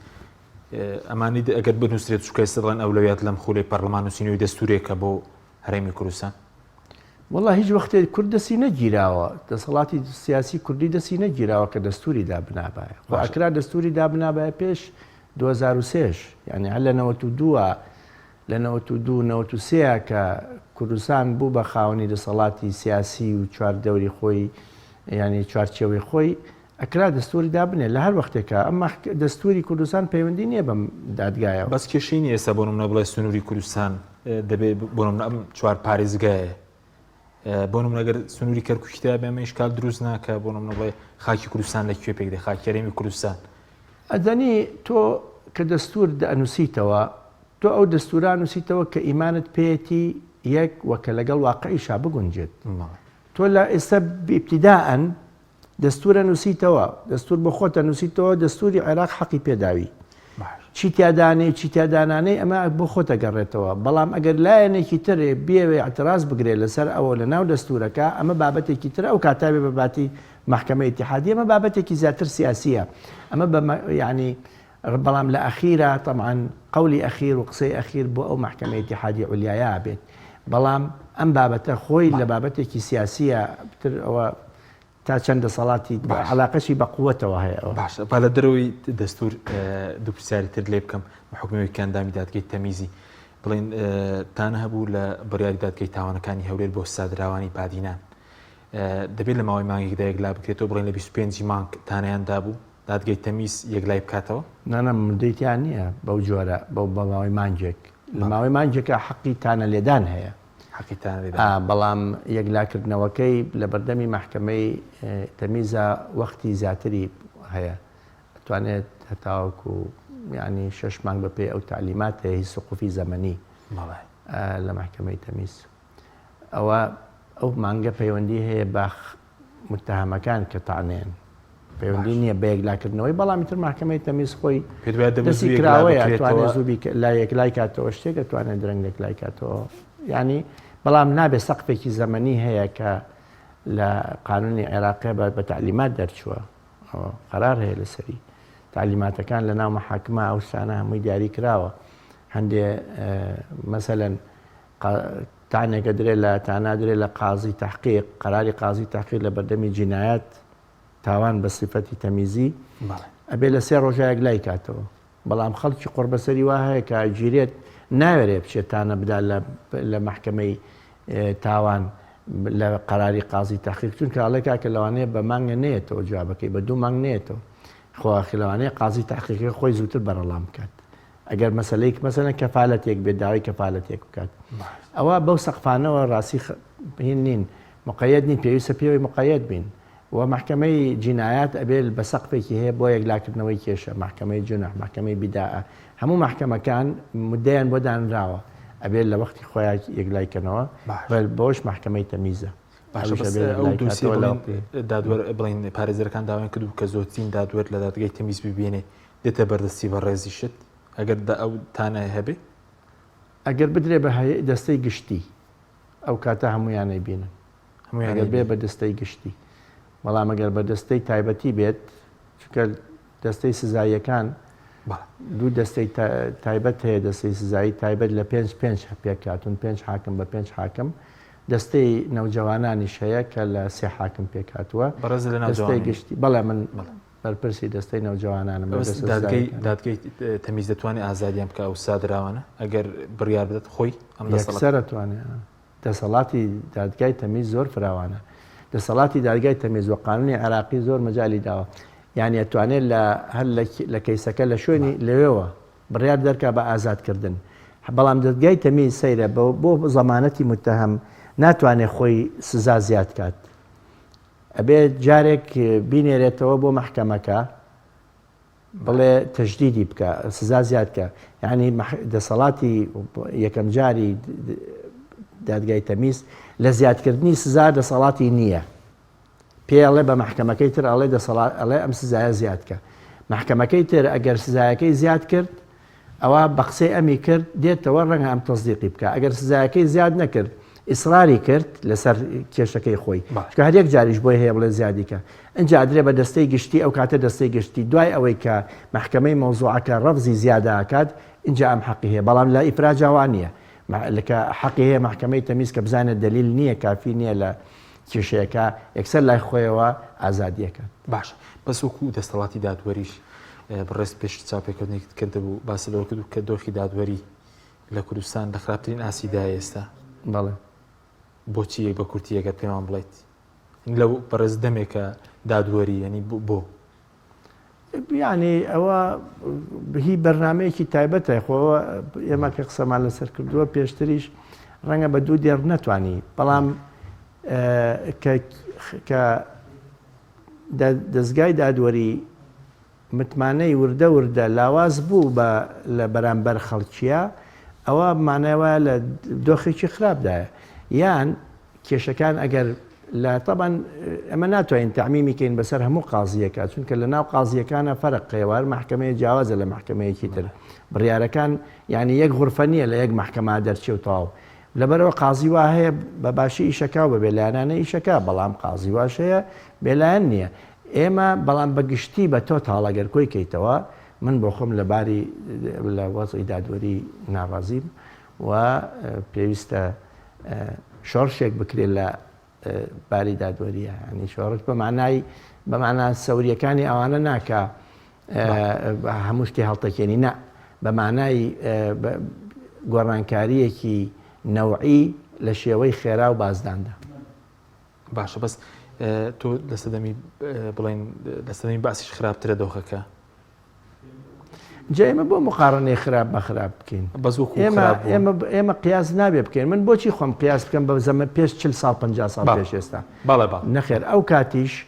ئەمانی ئەگەر بنووسێت چکای سەڵەن ئەولەویات لەم خولەی پەرلەمان نووسینەوەی دەستورێکە بۆ هەرێمی کوردستان والله هیچ وەختێ کورد دەستی نەگیراوە دەسەڵاتی سیاسی کوردی دەستی نەگیراوە کە دەستوری دابنابایە خۆ ئەکرا دەستوری دابنابایە پێش 2003 یعنی هەر لە 92 لە 92 کە کوردستان بوو بە خاوەنی دەسەڵاتی سیاسی و چوار دەوری خۆی ینی چوارچێوەی خۆی ئەکرا دەستوری دابنێ لە هەر وەختێکە ئەمە دەستوری کوردستان پەیوەندی نییە بەم دادگایە بەس کێشەی ئێستا بۆ نمونە بڵێ سنووری کوردستان دەبێت بۆ نمونە ئەم چوار پارێزگایە بۆ نمونە ئەگەر سنووری کەرکووکیدا بێمە ئیشکال دروست ناکە بۆ نمونە بڵێ خاکی کوردستان لەکوێ پێک دێ خاکی هەرێمی کوردستان ئەدەنی تۆ کە دەستور دەنووسیتەوە تۆ ئەو دەستوران نووسیتەوە کە ئیمانت پێیەتی یەک وەکە لەگەڵ واقعیشا بگونجێت تۆ لە ئێستا ابتیداءن دەستورە نووسیتەوە دەستور بۆ خۆتە نووسیتەوە دەستوری عێراق حەقی پێداوی چی تیادانی چی تیادانانەی ئەمە بۆ خۆتە گەڕێتەوە بەڵام ئەگەر لایەنێکی ترێ بێوێ اعتراض بگرێت لەسەر ئەوە لە ناو دەستورەکە ئەمە بابەتێکی تر ئەو کاتابێ بەباتی محکمەی اتحادیە ئەمە بابەتێکی زیاتر سیاسیە ئەمە ینی بەڵام لە ئەخیرە طبعاً قولی ئەخیر و قسەی ئەخیر بۆ ئەو محکمەی اتحادیە عولیایە بێت بەڵام ئەم بابەتە خۆی لە بابەتێکی سیاسیە ئەوە تا چەند دەسەڵاتی علاقەشی بە قووەتەوە هەیە باش با لە دەرەوەی دەستور دوو پرسیاری تر لێ بکەم حکومەوەی کاندامی دادگەی تەمیزی بڵێن تانە هەبوو لە بڕیاری دادگەی تاوانەکانی هەولێر بۆ سادراوانی پادینان دەبێت لە ماوەی مانگێکدا یەکلا بکرێتەوە بڵێن لە 25 مانگ تانەیاندا بوو دادگەی تەمیز یەکلای بکاتەوە نانە مدەیتیان نییە بەو جۆرە بەو بەماوەی مانجێک لە ماوەی مانجێکە حەقی تانە لێدان هەیە بەڵام یەکلاکردنەوەکەی لە بەردەمی محکمەی تەمیزە وەختی زیاتری هەیە ئەتوانێت هەتاوەکو ینی 6 مانگ بەپێ ئەو تعلیمات هەیە هیچ سقوفی زەمەنی لە محکمەی تەمیز ئەوە ئەو مانگە پەیوەندی هەیە بە متتهمەکان کە تانێن پەیوەندی نییە بە یەکلاکردنەوەی بەڵامی تر محکمەی تەمیز خۆی دەستی کراوەیە ئەتوانێت زووبی لا یەکلای کاتەوە شتێک ئەتوانێت درەنگ لەکلای کاتەوە ینی بەڵام نابێت سەقفێکی زەمەنی هەیە کە لە قانونی عێراقی بە تعلیمات دەرچووە قەرار هەیە لەسەری تعلیماتەکان لە ناو مەحاکمە ئەو شتانە هەمووی دیاری کراوە هەندێ مەسەلەن تانێکە درێت لە تانادرێت لە قازی تحقیق قەراری قازی تحقیق لە بەردەمی جینایەت تاوان بە سیفەتی تەمیزی ئەبێ لە 3 ڕۆژە یەکلای کاتەوە بەڵام خەڵکی قوربەسەری وا هەیە کە گیرێت ناوێرێ بچێتانە بدا لە محکمەی تاوان لە قەراری قازی تحقیق چونکە ئاڵێکا کە لەوانەیە بە مانگە نێتەوە جوابەکەی بە 2 مانگ نێتەوە خۆخی لەوانەیە قازی تحقیقی خۆی زووتر بەرەڵام بکات ئەگەر مەسلەیەک مەسەلەن کەفالەتێک بێت داوای کەفالەتێک بکات ئەوە بەو سەقفانەوە ڕاستی هین نین مقەیەد نین پێویستە پێوەی مقەیەد بین و محکمەی جینایات ئەبێت بە سەقفێکی هەیە بۆ یەکلاکردنەوەی کێشە محکمەی جونەح محکمەی بیداءە هەموو محکمەکان مدەیان بۆ دانراوە ئەبێت لە وەختی خۆیان یەکلایکەنەوە بۆش محکمەی تەمیزە بڵین پارێزەرەکان داوایان کردو کە زۆرترین دادوەر لە دادگای تەمیز ببێنێ دێتە بەردەستی بە ڕێزی شت ئەگەر ئەو تانە هەبێ ئەگەر بدرێ بە دەستەی گشتی ئەو کاتە هەمویانەی بینن هەمویانەگەر بێ بە دەستەی گشتی بەڵام ئەگەر بە دەستەی تایبەتی بێت چونکە دەستەی سزاییەکان دوو دەستەی تایبەت هەیە دەستەی سزایی تایبەت لە 5 پێکاتون 5 حاکم بە 5 حاکم دەستەی نەوجەوانانیش هەیە کە لە 3 حاکم پێکاتوە دەستەی گشتی بەڵێ من بەرپرسی دەستەی نەوجەوانانم دادگەی تەمیز دەتوانێت ئازادیان بکە ئەو سادراوانە ئەگەر بڕیار بدات خۆی ئەم دەسەرەتوانێت دەسەڵاتی دادگای تەمیز زۆر فراوانە دەسەڵاتی دادگای تەمیز و قانونی عێراقی زۆر مەجای داوە یعنی ئەتوانێت هەر لە کەیسەکە لە شوێنی لەوێەوە بڕیار دەرکا بە ئازادکردن بەڵام دادگای تەمیز سەیرە بۆ زەمانەتی متتەهم ناتوانێت خۆی سزا زیاد کات ئەبێت جارێک بینێرێتەوە بۆ محکەمەکە بڵێ تەجدیدی بکە سزا زیادکە یعنی دەسەڵاتی یەکەم جاری دادگای تەمیز لە زیادکردنی سزا دەسەڵاتی نییە پێڵێ بە محکەمەکەی تر ئەڵێ ئەم سزایە زیادکە محکەمەکەی تر ئەگەر سزایەکەی زیاد کرد ئەوە بە قسەی ئەمی کرد دێتەوە ڕەنگە ئەم تەصدیقی بکە ئەگەر سزایەکەی زیاد نەکرد ئیسراری کرد لەسەر کێشەکەی خۆی کە هەرێک جاریش بۆی هەیە بڵێ زیادیکە ئەجا درێ بە دەستەی گشتی ئەو کاتە دەستەی گشتی دوای ئەوەی کە محکەمەی مەوزوعەکە ڕەفزی زیادەکات اینجا ئەم حەقی هەیە بەڵام لە ئیفراجاوان نییە لەکە حەقی هەیە محکەمەی تەمیز کە بزانێت دلیل نییە کافی نییە لە کێشەیەەکە یەکسەر لای خۆیەوە ئازادیەکە باش بەس وەکو دەسەڵاتی دادوەریش بڕێست پێش چاپێکردنی کردبوو باسەوە کردو کە دۆخی دادوەری لە کوردستان لە خراپترین ئاسیدا ئێستا بەڵێ بۆچی یەک بە کورتی ئەگەر پێمان بڵێیت لەو بەڕێز دەمێکە دادوەری ینی بۆ یعنی ئەوە هی بەرنمەیەکی تایبەتە خۆەوە ئێمە کە قسەمان لەسەر کردووە پێشتریش ڕەنگە بە دوو دێر نەتوانی بەڵام کە دەستگای دادوەری متمانەی وردە لاواز بوو لە بەرامبەر خەڵکیە ئەوە مانەوە لە دۆخێکی خراپدایە یان کێشەکان ئەگەر لا طبعا ئەمە ناتوانین تعمیمیکەین بەسەر هەموو قازیەکە چونکە لە ناو قازیەکانە فەرق قێوار محکمەیە جیاوازە لە محکمەیەکی تر بڕیارەکان یعنی یەک غورفە نییە لە یەک محکەما دەرچێ و تەواو لەبەرەوە قازی وا هەیە بە باشی ئیشەکە و بە بێلایەنانە ئیشەکە بەڵام قازی واش هەیە بێلایەن نییە ئێمە بەڵام بەگشتی بە تۆ تاڵەگەر کۆی کەیتەوە من بۆ خۆم لەباری لە وەزعی دادوەری ناڕازیم و پێویستە شۆڕشێک بکرێت لە باری دادوەریە ینی شۆڕش بەمانای سەوریەکانی ئەوانە ناکە هەموو شتی هەڵتەکێنی نا بەمانای گۆڕانکاریەکی نەوعی لە شێوەی خێرا و بازداندا. باشە بەس تۆ لەسەدەمی بڵێن لەسەدەمی باسیش خراپترە دۆخەکە جا ئێمە بۆ مقارنەی خراپ بە خراپ بکەین ئێمە قیاس نابێ بکەین من بۆچی خۆم قیاس بکەم بە زەمە پێش 40 ساڵ 50 ساڵ پێش ئێستا نەخێر ئەو کاتیش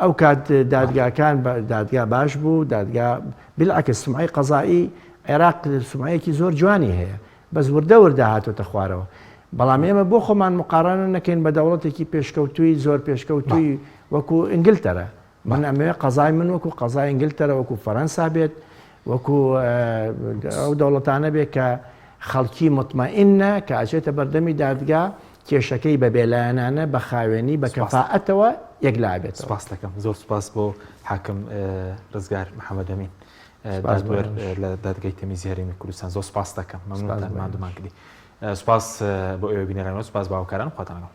ئەو کات دادگاکان دادگا باش بوو دادگا بالعکس سمعی قەزایی عێراق سمعەیەکی زۆر جوانی هەیە بەس وردە وردە هاتوۆتە خوارەوە بەڵام ئێمە بۆ خۆمان مقارنە نەکەین بە دەوڵەتێکی پێشکەوتووی زۆر پێشکەوتووی وەکو ئینگلتەرە من ئەمەوێ قەزای من وەکو قەزای ئینگلتەرە وەکو فەرەنسا بێت وەکو ئەو دەوڵەتانە بێت کە خەڵکی مطمئینە کە ئاچێتە بەردەمی دادگا کێشەکەی بە بێلایەنانە بە خاوێنی بە کەفاعەتەوە یەکلا بێت. سپاس دەکەم زۆر سپاس بۆ حاکم ڕزگار محەممەد ئەمین دادوەر لە دادگای تەمیزی هەرێمی کوردستان زۆر سپاس دەکەم مەمنونتان مادومان کردی سپاس بۆ ئێوە بینەرانەوە سپاس باوکاران خواتان لەگەڵ.